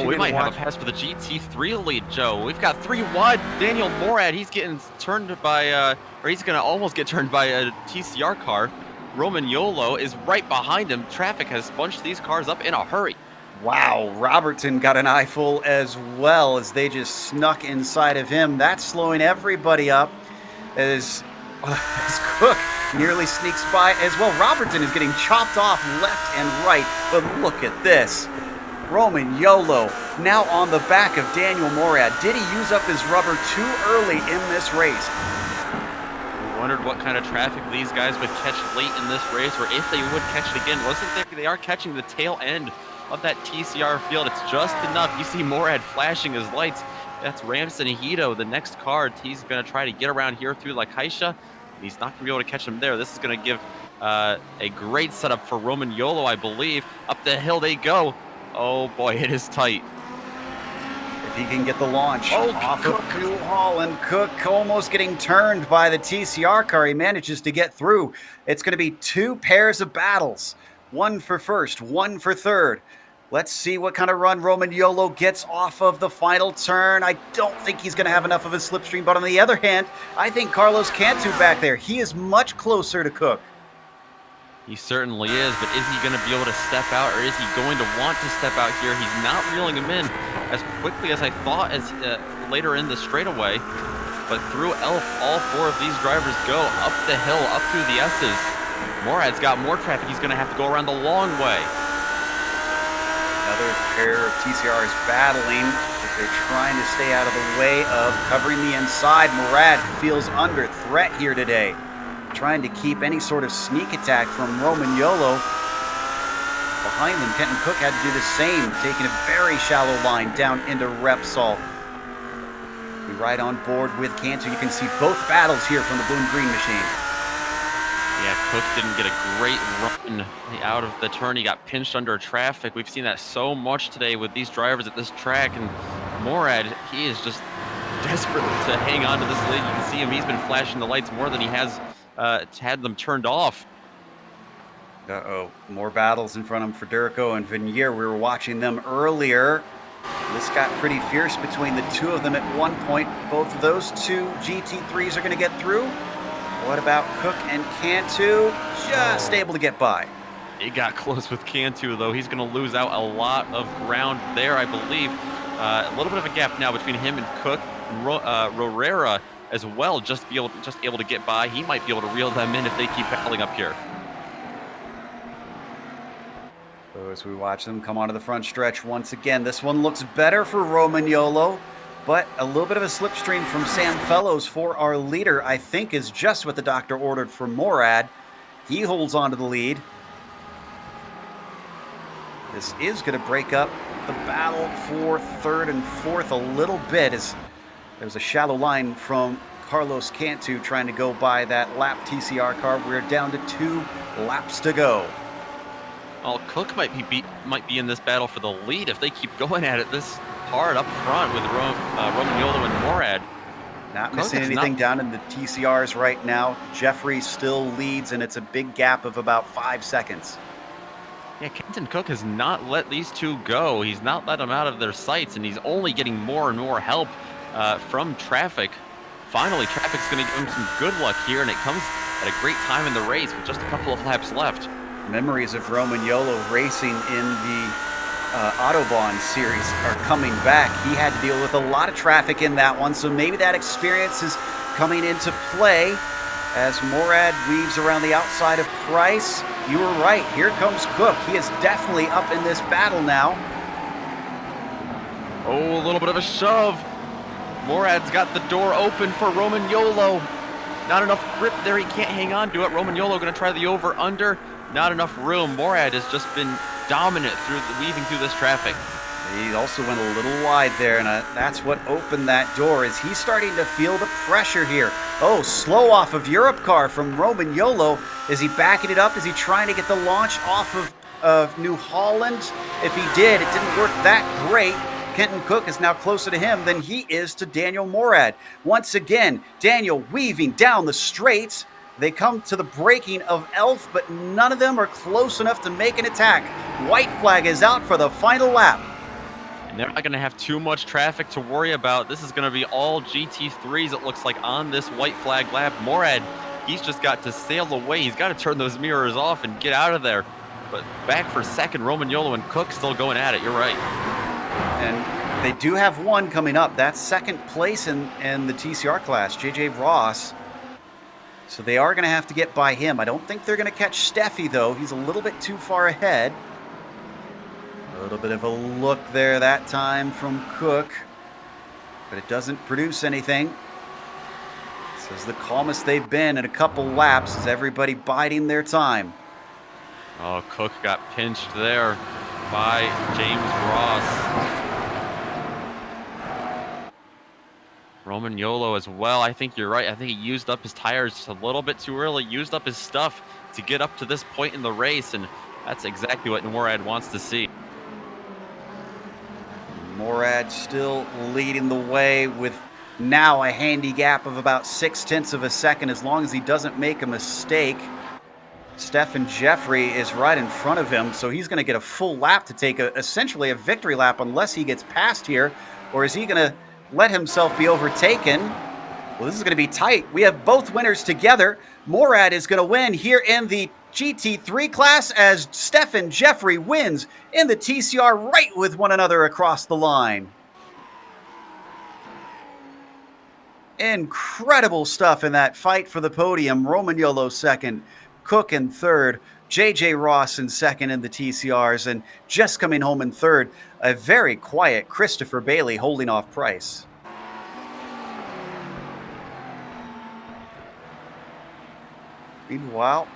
S2: We might have a pass for the GT3 lead, Joe. We've got 3 wide. Daniel Morad, he's getting turned by, or he's going to almost get turned by a TCR car. Roman Yolo is right behind him. Traffic has bunched these cars up in a hurry.
S1: Wow, Robertson got an eyeful as well as they just snuck inside of him. That's slowing everybody up as Cook nearly sneaks by as well. Robertson is getting chopped off left and right, but look at this. Roman Yolo now on the back of Daniel Morad. Did he use up his rubber too early in this race?
S2: We wondered what kind of traffic these guys would catch late in this race, or if they would catch it again. They are catching the tail end of that TCR field. It's just enough. You see Morad flashing his lights. That's Ramson Hito, the next car. He's going to try to get around here through La Caixa. He's not going to be able to catch him there. This is going to give a great setup for Roman Yolo, I believe. Up the hill they go. Oh boy, it is tight.
S1: If he can get the launch off of New Holland, Cook almost getting turned by the TCR car. He manages to get through. It's going to be 2 pairs of battles. 1 for first, 1 for third. Let's see what kind of run Roman Yolo gets off of the final turn. I don't think he's going to have enough of a slipstream, but on the other hand, I think Carlos Cantu back there, he is much closer to Cook.
S2: He certainly is, but is he going to be able to step out, or is he going to want to step out here? He's not reeling him in as quickly as I thought as later in the straightaway, but through all 4 of these drivers go up the hill, up through the S's. Morad's got more traffic. He's going to have to go around the long way.
S1: Another pair of TCRs battling, but they're trying to stay out of the way of covering the inside. Morad feels under threat here today, trying to keep any sort of sneak attack from Roman Yolo. Behind them, Kenton Cook had to do the same, taking a very shallow line down into Repsol. We ride on board with Cantu. You can see both battles here from the Blue and Green machine.
S2: Yeah, Cook didn't get a great run out of the turn. He got pinched under traffic. We've seen that so much today with these drivers at this track. And Morad, he is just desperate to hang on to this lead. You can see him. He's been flashing the lights more than he has had them turned off.
S1: Uh-oh, more battles in front of him for Durko and Venier. We were watching them earlier. This got pretty fierce between the two of them at one point. Both of those two GT3s are going to get through. What about Cook and Cantu? Just able to get by.
S2: He got close with Cantu, though. He's going to lose out a lot of ground there, I believe. A little bit of a gap now between him and Cook. And Rorera as well, just able to get by. He might be able to reel them in if they keep battling up here.
S1: So as we watch them come onto the front stretch once again, this one looks better for Romagnolo, but a little bit of a slipstream from Sam Fellows for our leader, I think, is just what the doctor ordered for Morad. He holds on to the lead. This is going to break up the battle for third and fourth a little bit, as there's a shallow line from Carlos Cantu trying to go by that lap TCR car. We're down to 2 laps to go.
S2: Well, Cook might be in this battle for the lead if they keep going at it this hard up front with Romagnolo and Morad.
S1: Not missing anything down in the TCRs right now. Jeffrey still leads, and it's a big gap of about 5 seconds.
S2: Yeah, Kenton Cook has not let these two go. He's not let them out of their sights, and he's only getting more and more help from traffic. Finally, traffic's going to give him some good luck here, and it comes at a great time in the race with just a couple of laps left.
S1: Memories of Romagnolo racing in the Autobahn series are coming back. He had to deal with a lot of traffic in that one, so maybe that experience is coming into play as Morad weaves around the outside of Price. You were right. Here comes Cook. He is definitely up in this battle now.
S2: Oh, a little bit of a shove. Morad's got the door open for Romagnolo. Not enough grip there. He can't hang on to it. Romagnolo going to try the over-under. Not enough room. Morad has just been dominant weaving through this traffic.
S1: He also went a little wide there, and that's what opened that door, is he's starting to feel the pressure here. Oh, slow off of Europe car from Romagnolo. Is he backing it up? Is he trying to get the launch off of New Holland? If he did, it didn't work that great. Kenton Cook is now closer to him than he is to Daniel Morad. Once again, Daniel weaving down the straights. They come to the braking of Elf, but none of them are close enough to make an attack. White flag is out for the final lap.
S2: And they're not going to have too much traffic to worry about. This is going to be all GT3s, it looks like, on this white flag lap. Morad, he's just got to sail away. He's got to turn those mirrors off and get out of there. But back for second, Romagnolo and Cook still going at it. You're right.
S1: And they do have one coming up. That's second place in the TCR class, JJ Ross. So they are going to have to get by him. I don't think they're going to catch Steffi, though. He's a little bit too far ahead. A little bit of a look there that time from Cook, but it doesn't produce anything. This is the calmest they've been in a couple laps, as everybody biding their time.
S2: Oh, Cook got pinched there by James Ross. Romagnolo as well. I think you're right. I think he used up his tires just a little bit too early, used up his stuff to get up to this point in the race, and that's exactly what Morad wants to see.
S1: Morad still leading the way with now a handy gap of about 0.6 of a second, as long as he doesn't make a mistake. Stefan Jeffrey is right in front of him, so he's going to get a full lap to take essentially a victory lap, unless he gets past here. Or is he going to let himself be overtaken? Well, this is going to be tight. We have both winners together. Morad is going to win here in the GT3 class, as Stefan Jeffrey wins in the TCR right with one another across the line. Incredible stuff in that fight for the podium. Romagnolo second, Cook in third, JJ Ross in second in the TCRs, and just coming home in third, a very quiet Christopher Bailey holding off Price. Meanwhile,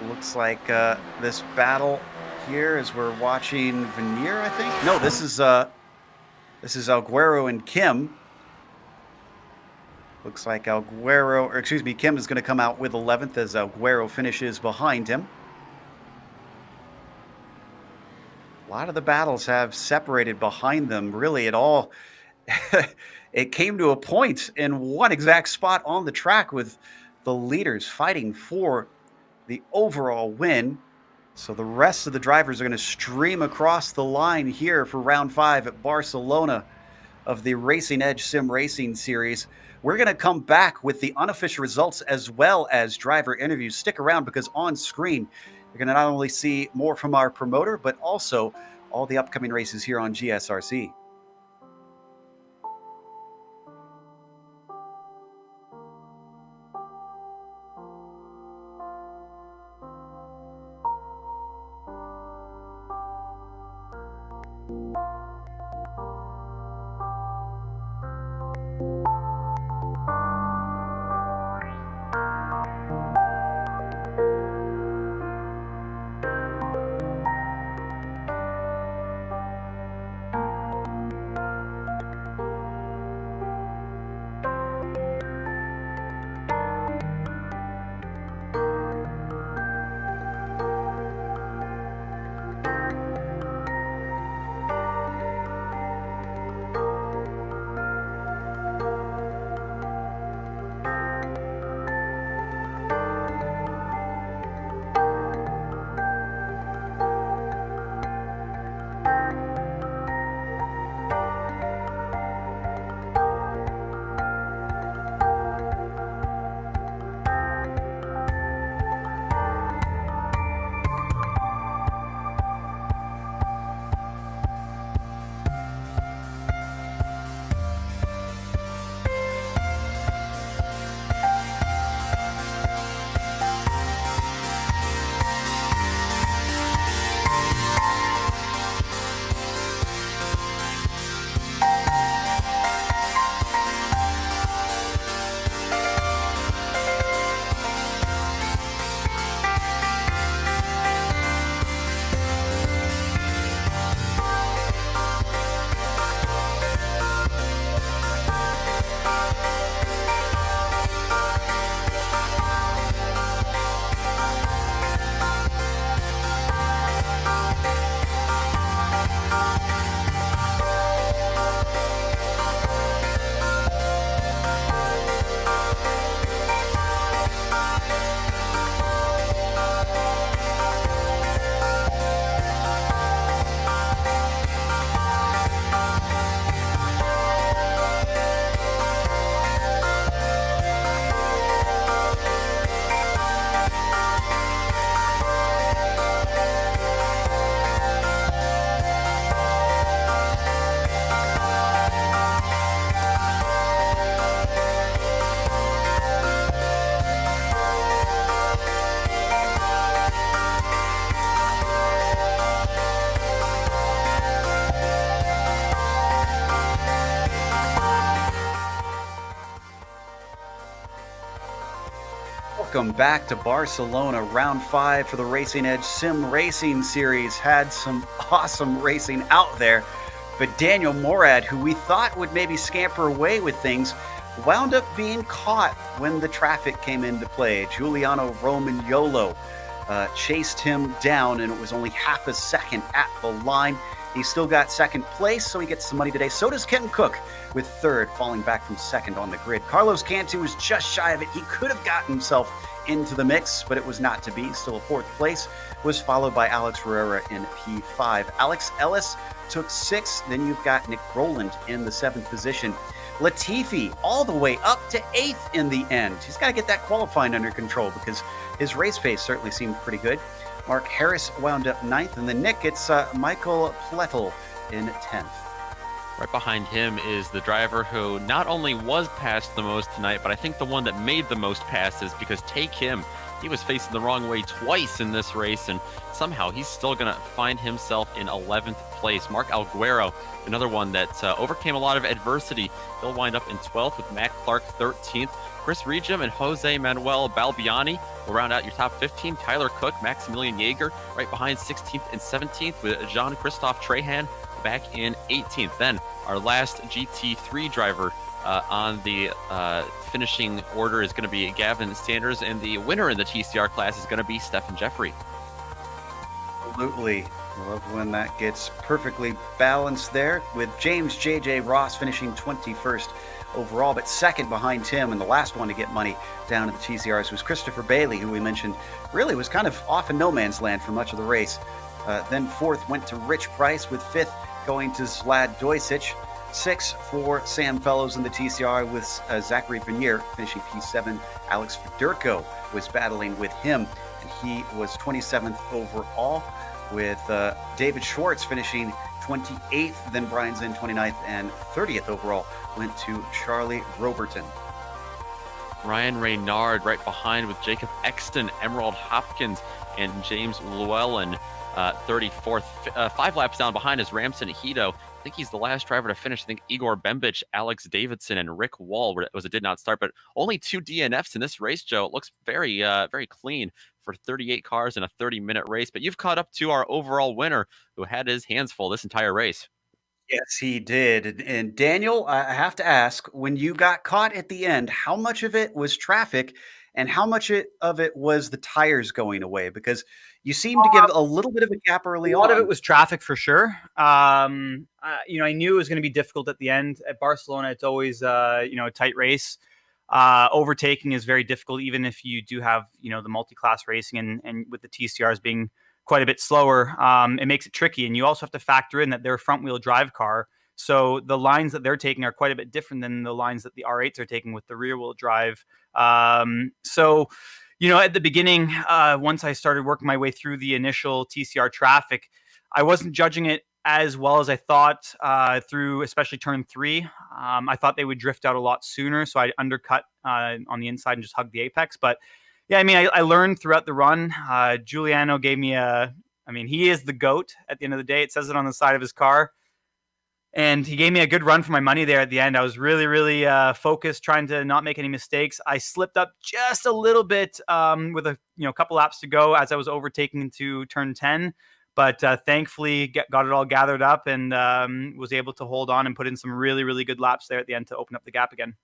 S1: looks like this battle here, as we're watching Venier, I think. No, this is Alguero and Kim. Looks like Kim is going to come out with 11th, as Alguero finishes behind him. A lot of the battles have separated behind them. Really, it came to a point in one exact spot on the track, with the leaders fighting for the overall win. So the rest of the drivers are going to stream across the line here for round 5 at Barcelona of the Racing Edge Sim Racing Series. We're going to come back with the unofficial results as well as driver interviews. Stick around because on screen, you're going to not only see more from our promoter, but also all the upcoming races here on GSRC. Welcome back to Barcelona, round 5 for the Racing Edge Sim Racing Series. Had some awesome racing out there, but Daniel Morad, who we thought would maybe scamper away with things, wound up being caught when the traffic came into play. Giuliano Romagnolo chased him down, and it was only half a second at the line. He still got second place, so he gets some money today. So does Kenton Cook with third, falling back from second on the grid. Carlos Cantu was just shy of it. He could have gotten himself into the mix, but it was not to be. Still fourth place, was followed by Alex Herrera in P5. Alex Ellis took sixth. Then you've got Nick Rowland in the 7th position. Latifi all the way up to 8th in the end. He's got to get that qualifying under control because his race pace certainly seemed pretty good. Mark Harris wound up 9th, and then Nick, it's Michael Plettel in 10th.
S2: Right behind him is the driver who not only was passed the most tonight, but I think the one that made the most passes, because take him, he was facing the wrong way twice in this race, and somehow he's still going to find himself in 11th place. Mark Alguero, another one that overcame a lot of adversity. He'll wind up in 12th with Matt Clark 13th. Chris Regim and Jose Manuel Balbiani will round out your top 15. Tyler Cook, Maximilian Jaeger right behind 16th and 17th, with Jean-Christophe Trahan back in 18th. Then our last GT3 driver on the finishing order is going to be Gavin Sanders, and the winner in the TCR class is going to be Stephen Jeffrey.
S1: Absolutely. Love when that gets perfectly balanced there, with James J.J. Ross finishing 21st overall, but second behind him, and the last one to get money down at the TCRs was Christopher Bailey, who we mentioned really was kind of off in no man's land for much of the race. Then fourth went to Rich Price, with fifth going to Zlad Dojsic. Sixth for Sam Fellows in the TCR, with Zachary Vanier finishing P7. Alex Fedorko was battling with him, and he was 27th overall, with David Schwartz finishing 28th, then Brian Zinn 29th, and 30th overall went to Charlie Roberton.
S2: Ryan Reynard right behind with Jacob Exton, Emerald Hopkins, and James Llewellyn, 34th. 5 laps down behind is Ramson Hito. I think he's the last driver to finish. I think Igor Bembich, Alex Davidson, and Rick Wall was a did not start, but only 2 DNFs in this race, Joe. It looks very, very clean for 38 cars in a 30-minute race. But you've caught up to our overall winner, who had his hands full this entire race.
S1: Yes, he did. And Daniel, I have to ask, when you got caught at the end, how much of it was traffic and how much of it was the tires going away? Because you seemed to get a little bit of a gap early on.
S4: A lot of it was traffic for sure. I knew it was going to be difficult at the end. At Barcelona, it's always a tight race. Overtaking is very difficult, even if you do have the multi-class racing, and with the TCRs being quite a bit slower, it makes it tricky. And you also have to factor in that they're a front-wheel drive car, so the lines that they're taking are quite a bit different than the lines that the R8s are taking with the rear-wheel drive. At the beginning, once I started working my way through the initial TCR traffic, I wasn't judging it as well as I thought through especially turn 3. I thought they would drift out a lot sooner, so I undercut on the inside and just hugged the apex. But yeah, I learned throughout the run. Giuliano gave me he is the GOAT at the end of the day. It says it on the side of his car. And he gave me a good run for my money there at the end. I was really, really focused, trying to not make any mistakes. I slipped up just a little bit with a couple laps to go as I was overtaking into turn 10. But thankfully got it all gathered up and was able to hold on and put in some really, really good laps there at the end to open up the gap again.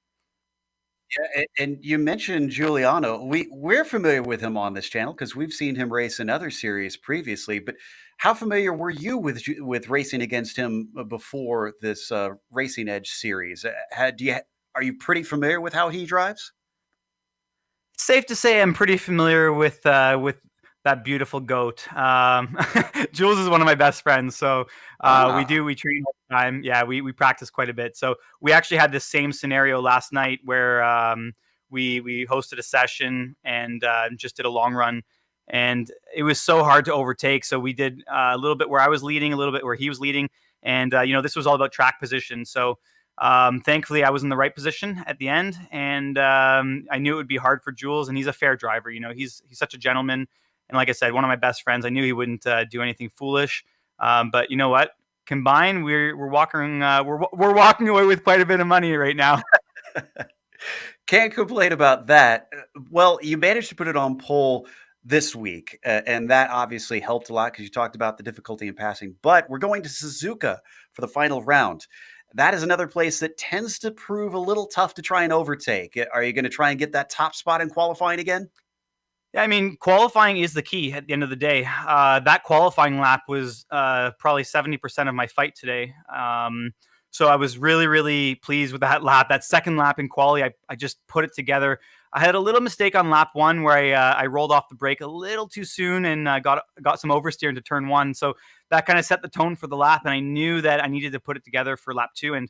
S1: Yeah, and you mentioned Giuliano. We're familiar with him on this channel because we've seen him race in other series previously. But how familiar were you with racing against him before this Racing Edge series? Are you pretty familiar with how he drives?
S4: Safe to say I'm pretty familiar with that beautiful goat. Jules is one of my best friends, so we train all the time. Yeah, we practice quite a bit. So we actually had this same scenario last night where we hosted a session and just did a long run, and it was so hard to overtake. So we did a little bit where I was leading, a little bit where he was leading, and this was all about track position. So thankfully I was in the right position at the end, and I knew it would be hard for Jules, and he's a fair driver. He's such a gentleman. And like I said, one of my best friends. I knew he wouldn't do anything foolish. But you know what? Combined, we're walking away with quite a bit of money right now.
S1: Can't complain about that. Well, you managed to put it on pole this week, and that obviously helped a lot because you talked about the difficulty in passing. But we're going to Suzuka for the final round. That is another place that tends to prove a little tough to try and overtake. Are you going to try and get that top spot in qualifying again?
S4: Yeah, qualifying is the key at the end of the day. That qualifying lap was probably 70% of my fight today. So I was really, really pleased with that lap. That second lap in quali, I just put it together. I had a little mistake on lap 1 where I rolled off the brake a little too soon and got some oversteer into turn 1. So that kind of set the tone for the lap, and I knew that I needed to put it together for lap 2. And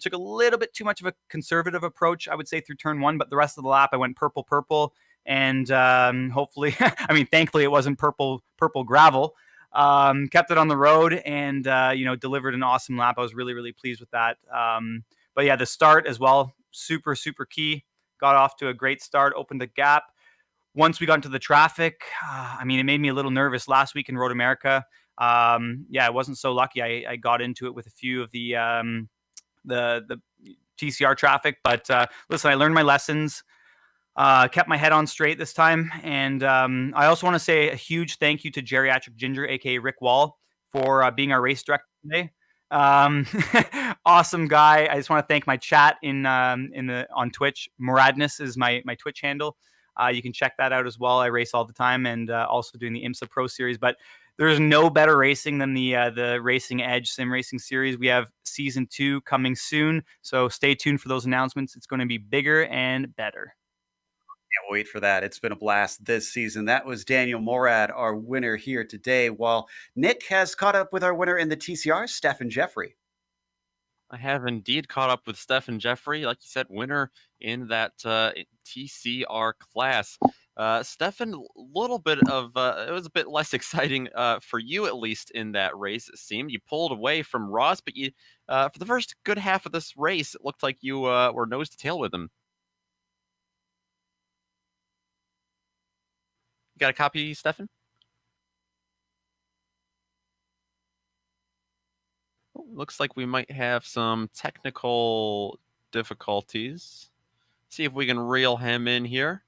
S4: took a little bit too much of a conservative approach, I would say, through turn 1. But the rest of the lap, I went purple. And hopefully, thankfully it wasn't purple gravel. Kept it on the road and, delivered an awesome lap. I was really, really pleased with that. But yeah, the start as well, super, super key. Got off to a great start, opened the gap. Once we got into the traffic, it made me a little nervous last week in Road America. I wasn't so lucky. I got into it with a few of the TCR traffic, but listen, I learned my lessons. Kept my head on straight this time. And I also want to say a huge thank you to Geriatric Ginger, aka Rick Wall, for being our race director today. Awesome guy. I just want to thank my chat on Twitch. Muradness is my Twitch handle. You can check that out as well. I race all the time and also doing the IMSA Pro Series. But there's no better racing than the Racing Edge Sim Racing series. We have season 2 coming soon, so stay tuned for those announcements. It's going to be bigger and better.
S1: Can't wait for that. It's been a blast this season. That was Daniel Morad, our winner here today, while Nick has caught up with our winner in the TCR, Stefan Jeffrey.
S2: I have indeed caught up with Stefan Jeffrey, like you said, winner in that TCR class. Stefan, little bit of it was a bit less exciting for you, at least in that race. It seemed you pulled away from Ross, but you for the first good half of this race, it looked like you were nose to tail with him. You got a copy, Stefan? Looks like we might have some technical difficulties. See if we can reel him in here.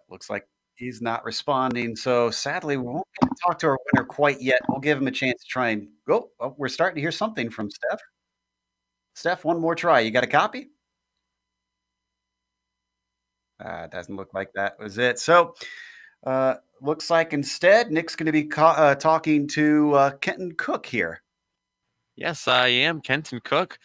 S1: Looks like he's not responding, so sadly, we won't get to talk to our winner quite yet. We'll give him a chance to try and go. Oh, we're starting to hear something from Steph. Steph, one more try. You got a copy? Doesn't look like that was it. So, looks like instead Nick's going to be talking to Kenton Cook here.
S2: Yes, I am Kenton Cook,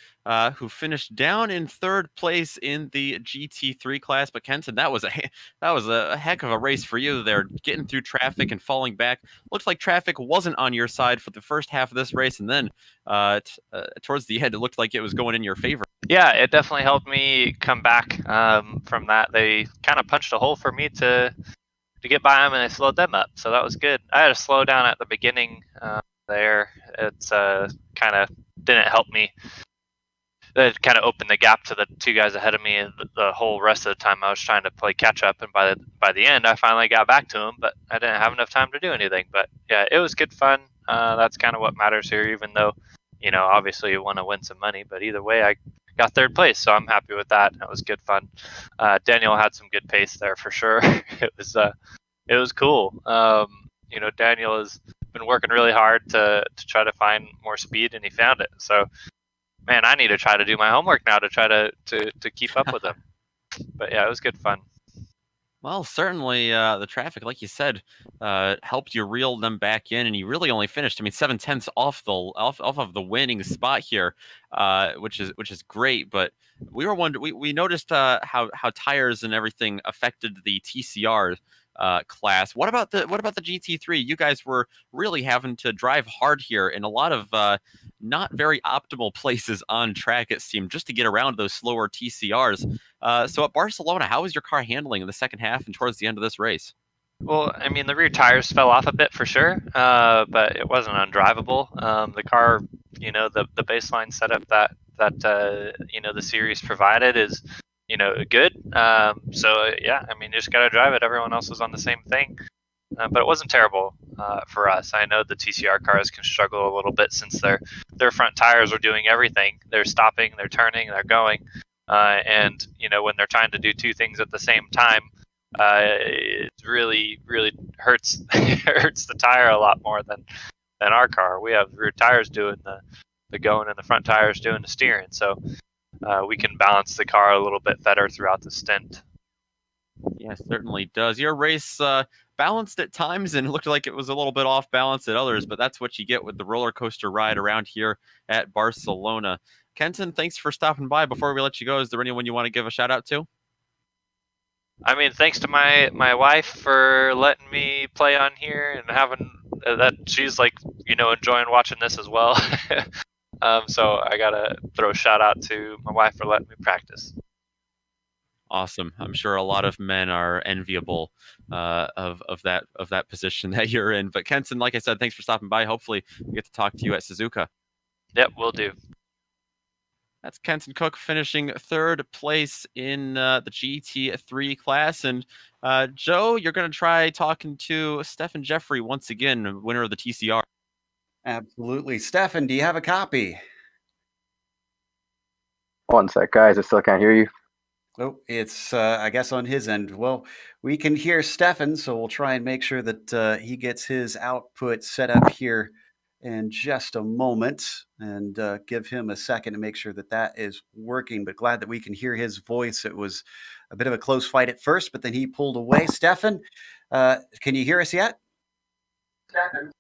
S2: who finished down in third place in the GT3 class. But Kenton, that was a heck of a race for you there, getting through traffic and falling back. Looks like traffic wasn't on your side for the first half of this race, and then towards the end, it looked like it was going in your favor.
S5: Yeah, it definitely helped me come back from that. They kind of punched a hole for me to get by them, and I slowed them up, so that was good. I had a slow down at the beginning there. It's kind of didn't help me. It kind of opened the gap to the two guys ahead of me, and the whole rest of the time I was trying to play catch up. And by the end, I finally got back to them, but I didn't have enough time to do anything. But yeah, it was good fun. That's kind of what matters here, even though, you know, obviously you want to win some money. But either way, I got third place, so I'm happy with that. That was good fun. Daniel had some good pace there for sure. It was cool. You know, Daniel has been working really hard to try to find more speed, and he found it. So, man, I need to try to do my homework now to try to keep up with him. But yeah, it was good fun.
S2: Well, certainly the traffic, like you said, helped you reel them back in, and you really only finished. I mean, 7/10 off of the winning spot here, which is great. But we were wondering, we noticed how tires and everything affected the TCR class. What about the GT3? You guys were really having to drive hard here in a lot of not very optimal places on track, it seemed, just to get around those slower TCRs. So at Barcelona, how was your car handling in the second half and towards the end of this race?
S5: Well, I mean, the rear tires fell off a bit for sure, but it wasn't undrivable. The car, you know, the baseline setup that you know, the series provided is, you know, good. So yeah, I mean, you just gotta drive it. Everyone else was on the same thing, but it wasn't terrible for us. I know the TCR cars can struggle a little bit since their front tires are doing everything. They're stopping, they're turning, they're going, and you know, when they're trying to do two things at the same time, it really hurts hurts the tire a lot more than our car. We have the rear tires doing the going and the front tires doing the steering, so we can balance the car a little bit better throughout the stint.
S2: Yeah, certainly does. Your race balanced at times and looked like it was a little bit off balance at others, but that's what you get with the roller coaster ride around here at Barcelona. Kenton, thanks for stopping by. Before we let you go, is there anyone you want to give a shout out to?
S5: I mean, thanks to my wife for letting me play on here and having that. She's like, you know, enjoying watching this as well. So I gotta throw a shout out to my wife for letting me practice.
S2: Awesome. I'm sure a lot of men are enviable of that position that you're in. But Kenton, like I said, thanks for stopping by. Hopefully we get to talk to you at Suzuka.
S5: Yep, will do.
S2: That's Kenton Cook finishing third place in the GT3 class. And Joe, you're going to try talking to Stefan Jeffrey once again, winner of the TCR.
S1: Absolutely. Stefan, do you have a copy?
S6: One sec, guys. I still can't hear you.
S1: Oh, it's, I guess, on his end. Well, we can hear Stefan, so we'll try and make sure that he gets his output set up here in just a moment and give him a second to make sure that that is working. But glad that we can hear his voice. It was a bit of a close fight at first, but then he pulled away. Stefan, can you hear us yet? Stefan.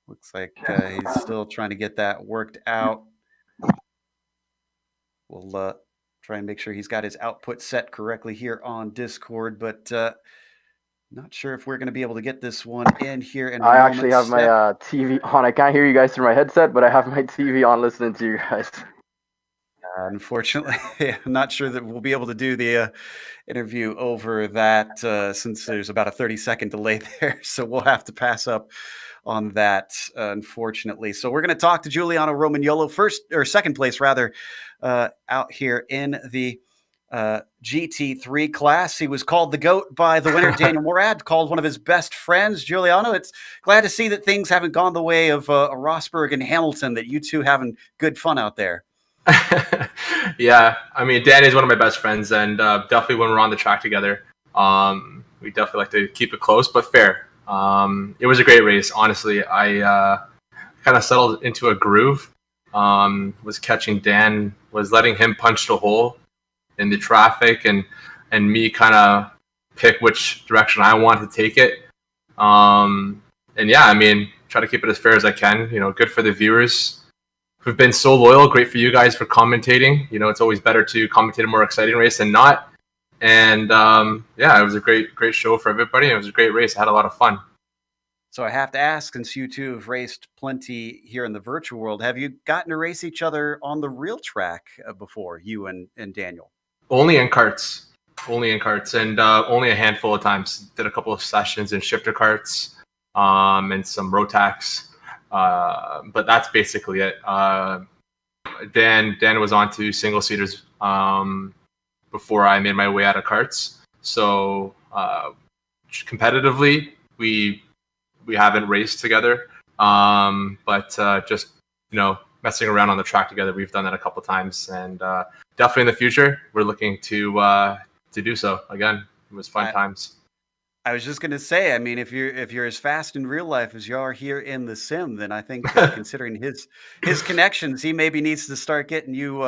S1: Looks like he's still trying to get that worked out. We'll try and make sure he's got his output set correctly here on Discord, but not sure if we're going to be able to get this one in here in a moment.
S6: I actually have my TV on. I can't hear you guys through my headset, but I have my TV on listening to you guys.
S1: Unfortunately, I'm not sure that we'll be able to do the interview over that since there's about a 30-second delay there. So we'll have to pass up on that, unfortunately. So we're going to talk to Giuliano Romagnolo, second place rather, out here in the GT3 class. He was called the GOAT by the winner, Daniel Morad, called one of his best friends, Giuliano. It's glad to see that things haven't gone the way of Rosberg and Hamilton, that you two having good fun out there.
S7: Yeah, I mean, Danny's one of my best friends, and definitely when we're on the track together, we definitely like to keep it close but fair. It was a great race, honestly. I kind of settled into a groove, was catching Dan, was letting him punch the hole in the traffic, and me kind of pick which direction I want to take it. And yeah, I mean, try to keep it as fair as I can. You know, good for the viewers who've been so loyal. Great for you guys for commentating. You know, it's always better to commentate a more exciting race than not. And yeah, it was a great show for everybody. It was a great race. I had a lot of fun.
S1: So I have to ask, since you two have raced plenty here in the virtual world, have you gotten to race each other on the real track before, you and Daniel?
S7: Only in carts, and only a handful of times. Did a couple of sessions in shifter carts, and some Rotax. But that's basically it. Dan was on to single seaters before I made my way out of carts. So competitively, we haven't raced together. But just, you know, messing around on the track together, we've done that a couple times, and definitely in the future, we're looking to do so again. It was fun times.
S1: I was just going to say, I mean, if you're as fast in real life as you are here in the sim, then I think considering his connections, he maybe needs to start getting you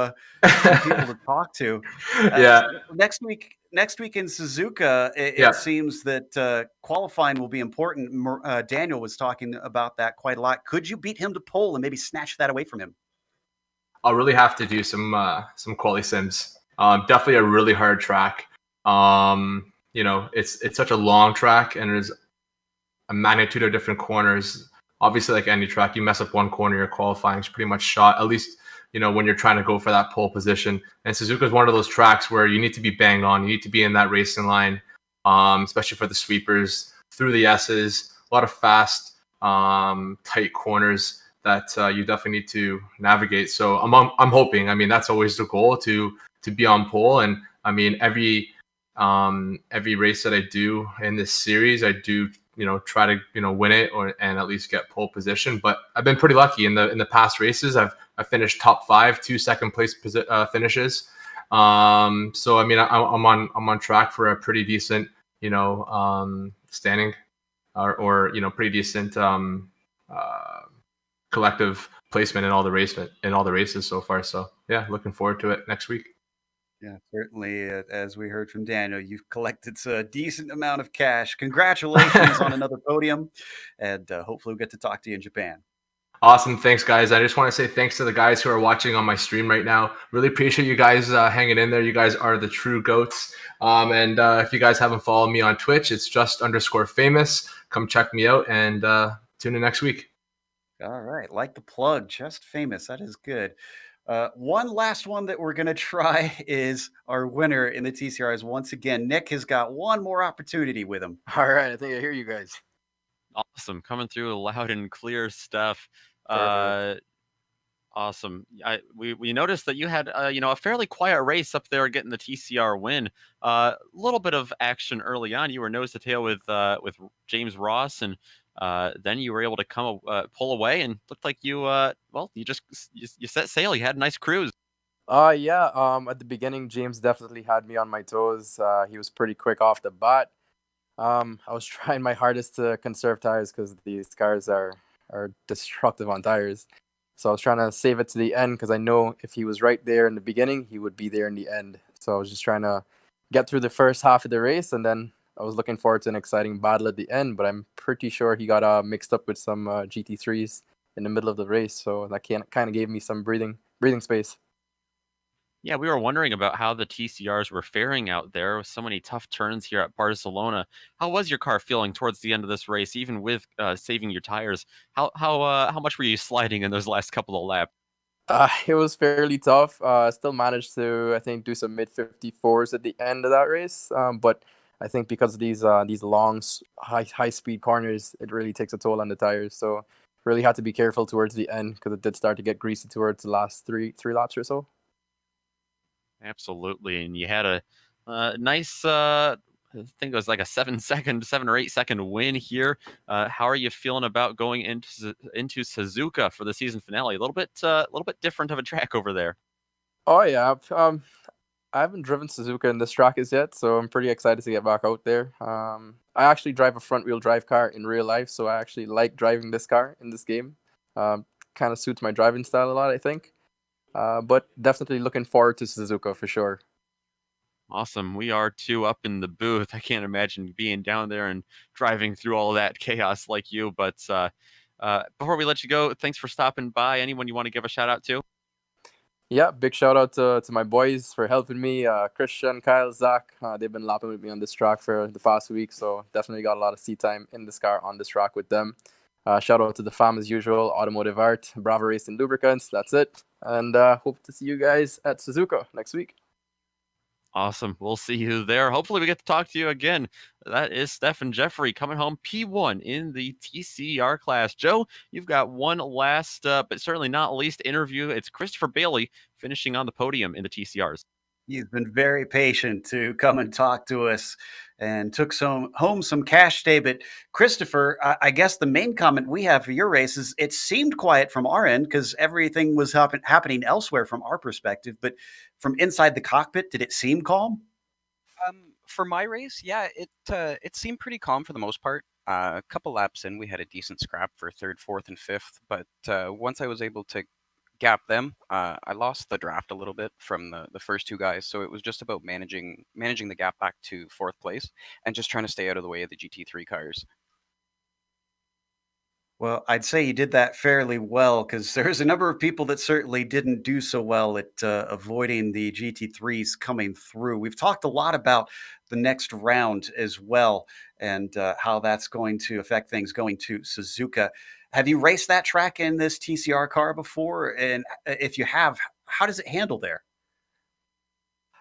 S1: some people to talk to.
S7: Yeah.
S1: Next week in Suzuka, it seems that qualifying will be important. Daniel was talking about that quite a lot. Could you beat him to pole and maybe snatch that away from him?
S7: I'll really have to do some quali sims. Definitely a really hard track. You know, it's such a long track, and there's a magnitude of different corners. Obviously, like any track, you mess up one corner, your qualifying is pretty much shot. At least, you know, when you're trying to go for that pole position. And Suzuka is one of those tracks where you need to be bang on. You need to be in that racing line, especially for the sweepers, through the S's. A lot of fast, tight corners that you definitely need to navigate. So I'm hoping. I mean, that's always the goal, to be on pole. And I mean, every race that I do in this series, I do, you know, try to, you know, win it and at least get pole position. But I've been pretty lucky in the past races. I've finished top 5, 2 second place finishes. So I mean, I'm on track for a pretty decent, you know, standing or you know, pretty decent collective placement in all the races so far. So yeah, looking forward to it next week.
S1: Yeah, certainly. As we heard from Daniel, you've collected a decent amount of cash. Congratulations on another podium, and hopefully we'll get to talk to you in Japan.
S7: Awesome. Thanks, guys. I just want to say thanks to the guys who are watching on my stream right now. Really appreciate you guys hanging in there. You guys are the true GOATs. And if you guys haven't followed me on Twitch, it's just_famous. Come check me out, and tune in next week.
S1: All right. Like the plug, Just Famous. That is good. One last one that we're going to try is our winner in the TCRs. Once again, Nick has got one more opportunity with him.
S8: All right. I think I hear you guys.
S2: Awesome. Coming through loud and clear stuff. Awesome. We noticed that you had you know, a fairly quiet race up there getting the TCR win. A little bit of action early on. You were nose to tail with James Ross, and then you were able to pull away, and looked like you you set sail. You had a nice cruise.
S8: Yeah. At the beginning, James definitely had me on my toes. He was pretty quick off the bat.
S6: I was trying my hardest to conserve tires because these cars are destructive on tires. So I was trying to save it to the end because I know if he was right there in the beginning, he would be there in the end. So I was just trying to get through the first half of the race, and then I was looking forward to an exciting battle at the end. But I'm pretty sure he got mixed up with some GT3s in the middle of the race, so that kind of gave me some breathing space.
S2: Yeah, we were wondering about how the TCRs were faring out there with so many tough turns here at Barcelona. How was your car feeling towards the end of this race, even with saving your tires? How much were you sliding in those last couple of laps?
S6: It was fairly tough. I still managed to, I think, do some mid 54s at the end of that race. But I think because of these long, high speed corners, it really takes a toll on the tires. So really had to be careful towards the end because it did start to get greasy towards the last three laps or so.
S2: Absolutely, and you had a nice, I think it was like a 7 or 8 second win here. How are you feeling about going into Suzuka for the season finale? A little bit different of a track over there.
S6: Oh yeah, I haven't driven Suzuka in this track as yet, so I'm pretty excited to get back out there. I actually drive a front wheel drive car in real life, so I actually like driving this car in this game. Kind of suits my driving style a lot, I think. But definitely looking forward to Suzuka for sure.
S2: Awesome. We are too up in the booth. I can't imagine being down there and driving through all of that chaos like you. But before we let you go, thanks for stopping by. Anyone you want to give a shout out to?
S6: Yeah, big shout out to my boys for helping me. Christian, Kyle, Zach, they've been lapping with me on this track for the past week. So definitely got a lot of seat time in this car on this track with them. Shout out to the fam as usual, Automotive Art, Bravo Racing Lubricants. That's it. And hope to see you guys at Suzuka next week.
S2: Awesome. We'll see you there. Hopefully we get to talk to you again. That is Stefan Jeffrey coming home P1 in the TCR class. Joe, you've got one last, but certainly not least interview. It's Christopher Bailey finishing on the podium in the TCRs.
S8: He's been very patient to come and talk to us and took home some cash today. But Christopher, I guess the main comment we have for your race is it seemed quiet from our end because everything was happening elsewhere from our perspective. But from inside the cockpit, did it seem calm?
S9: For my race, yeah, it seemed pretty calm for the most part. A couple laps in, we had a decent scrap for third, fourth, and fifth. But once I was able to gap them, I lost the draft a little bit from the first two guys. So it was just about managing the gap back to fourth place and just trying to stay out of the way of the GT3 cars.
S8: Well, I'd say you did that fairly well because there's a number of people that certainly didn't do so well at avoiding the GT3s coming through. We've talked a lot about the next round as well and how that's going to affect things going to Suzuka. Have you raced that track in this TCR car before? And if you have, how does it handle there?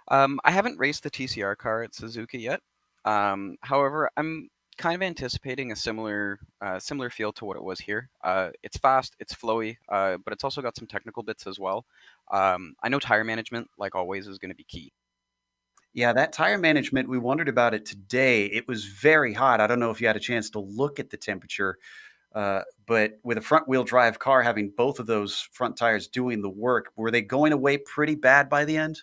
S9: I haven't raced the TCR car at Suzuka yet. However, I'm kind of anticipating a similar feel to what it was here. It's fast, it's flowy, but it's also got some technical bits as well. I know tire management, like always, is going to be key.
S8: Yeah, that tire management, we wondered about it today. It was very hot. I don't know if you had a chance to look at the temperature, but with a front-wheel drive car having both of those front tires doing the work, were they going away pretty bad by the end?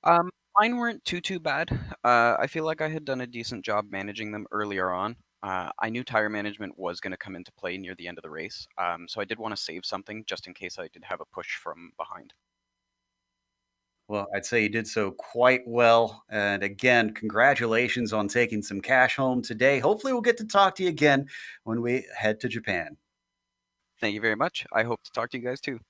S9: Mine weren't too bad. I feel like I had done a decent job managing them earlier on. I knew tire management was going to come into play near the end of the race, so I did want to save something just in case I did have a push from behind.
S8: Well, I'd say you did so quite well. And again, congratulations on taking some cash home today. Hopefully we'll get to talk to you again when we head to Japan.
S9: Thank you very much. I hope to talk to you guys too.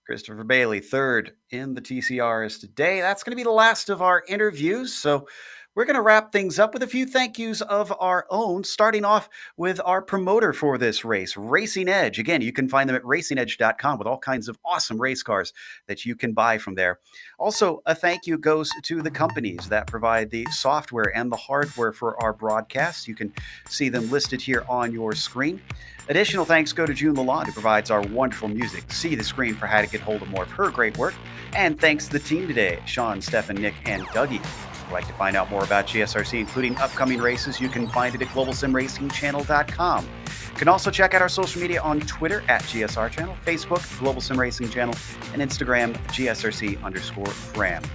S8: Christopher Bailey, third in the TCRs today. That's going to be the last of our interviews. So we're going to wrap things up with a few thank yous of our own, starting off with our promoter for this race, Racing Edge. Again, you can find them at racingedge.com with all kinds of awesome race cars that you can buy from there. Also, a thank you goes to the companies that provide the software and the hardware for our broadcasts. You can see them listed here on your screen. Additional thanks go to June Lalonde, who provides our wonderful music. See the screen for how to get hold of more of her great work. And thanks to the team today, Sean, Stefan, Nick, and Dougie. If you'd like to find out more about GSRC, including upcoming races, you can find it at globalsimracingchannel.com. You can also check out our social media on Twitter at GSR Channel, Facebook, Global Sim Racing Channel, and Instagram, GSRC_Fram.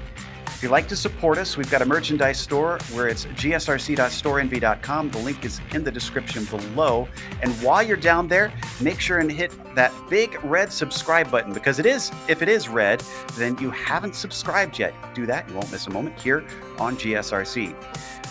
S8: If you'd like to support us, we've got a merchandise store where it's gsrc.storenvy.com. The link is in the description below. And while you're down there, make sure and hit that big red subscribe button, because if it is red, then you haven't subscribed yet. Do that, you won't miss a moment here on GSRC.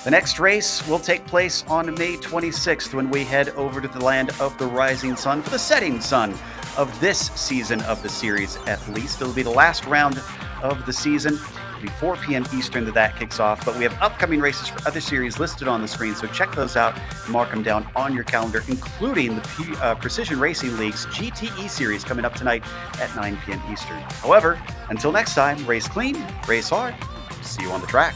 S8: The next race will take place on May 26th when we head over to the land of the rising sun for the setting sun of this season of the series, at least. It'll be the last round of the season. It'll be 4 p.m. Eastern that kicks off, but we have upcoming races for other series listed on the screen, so check those out and mark them down on your calendar, including the Precision Racing League's GTE series coming up tonight at 9 p.m. Eastern. However, until next time, race clean, race hard. See you on the track.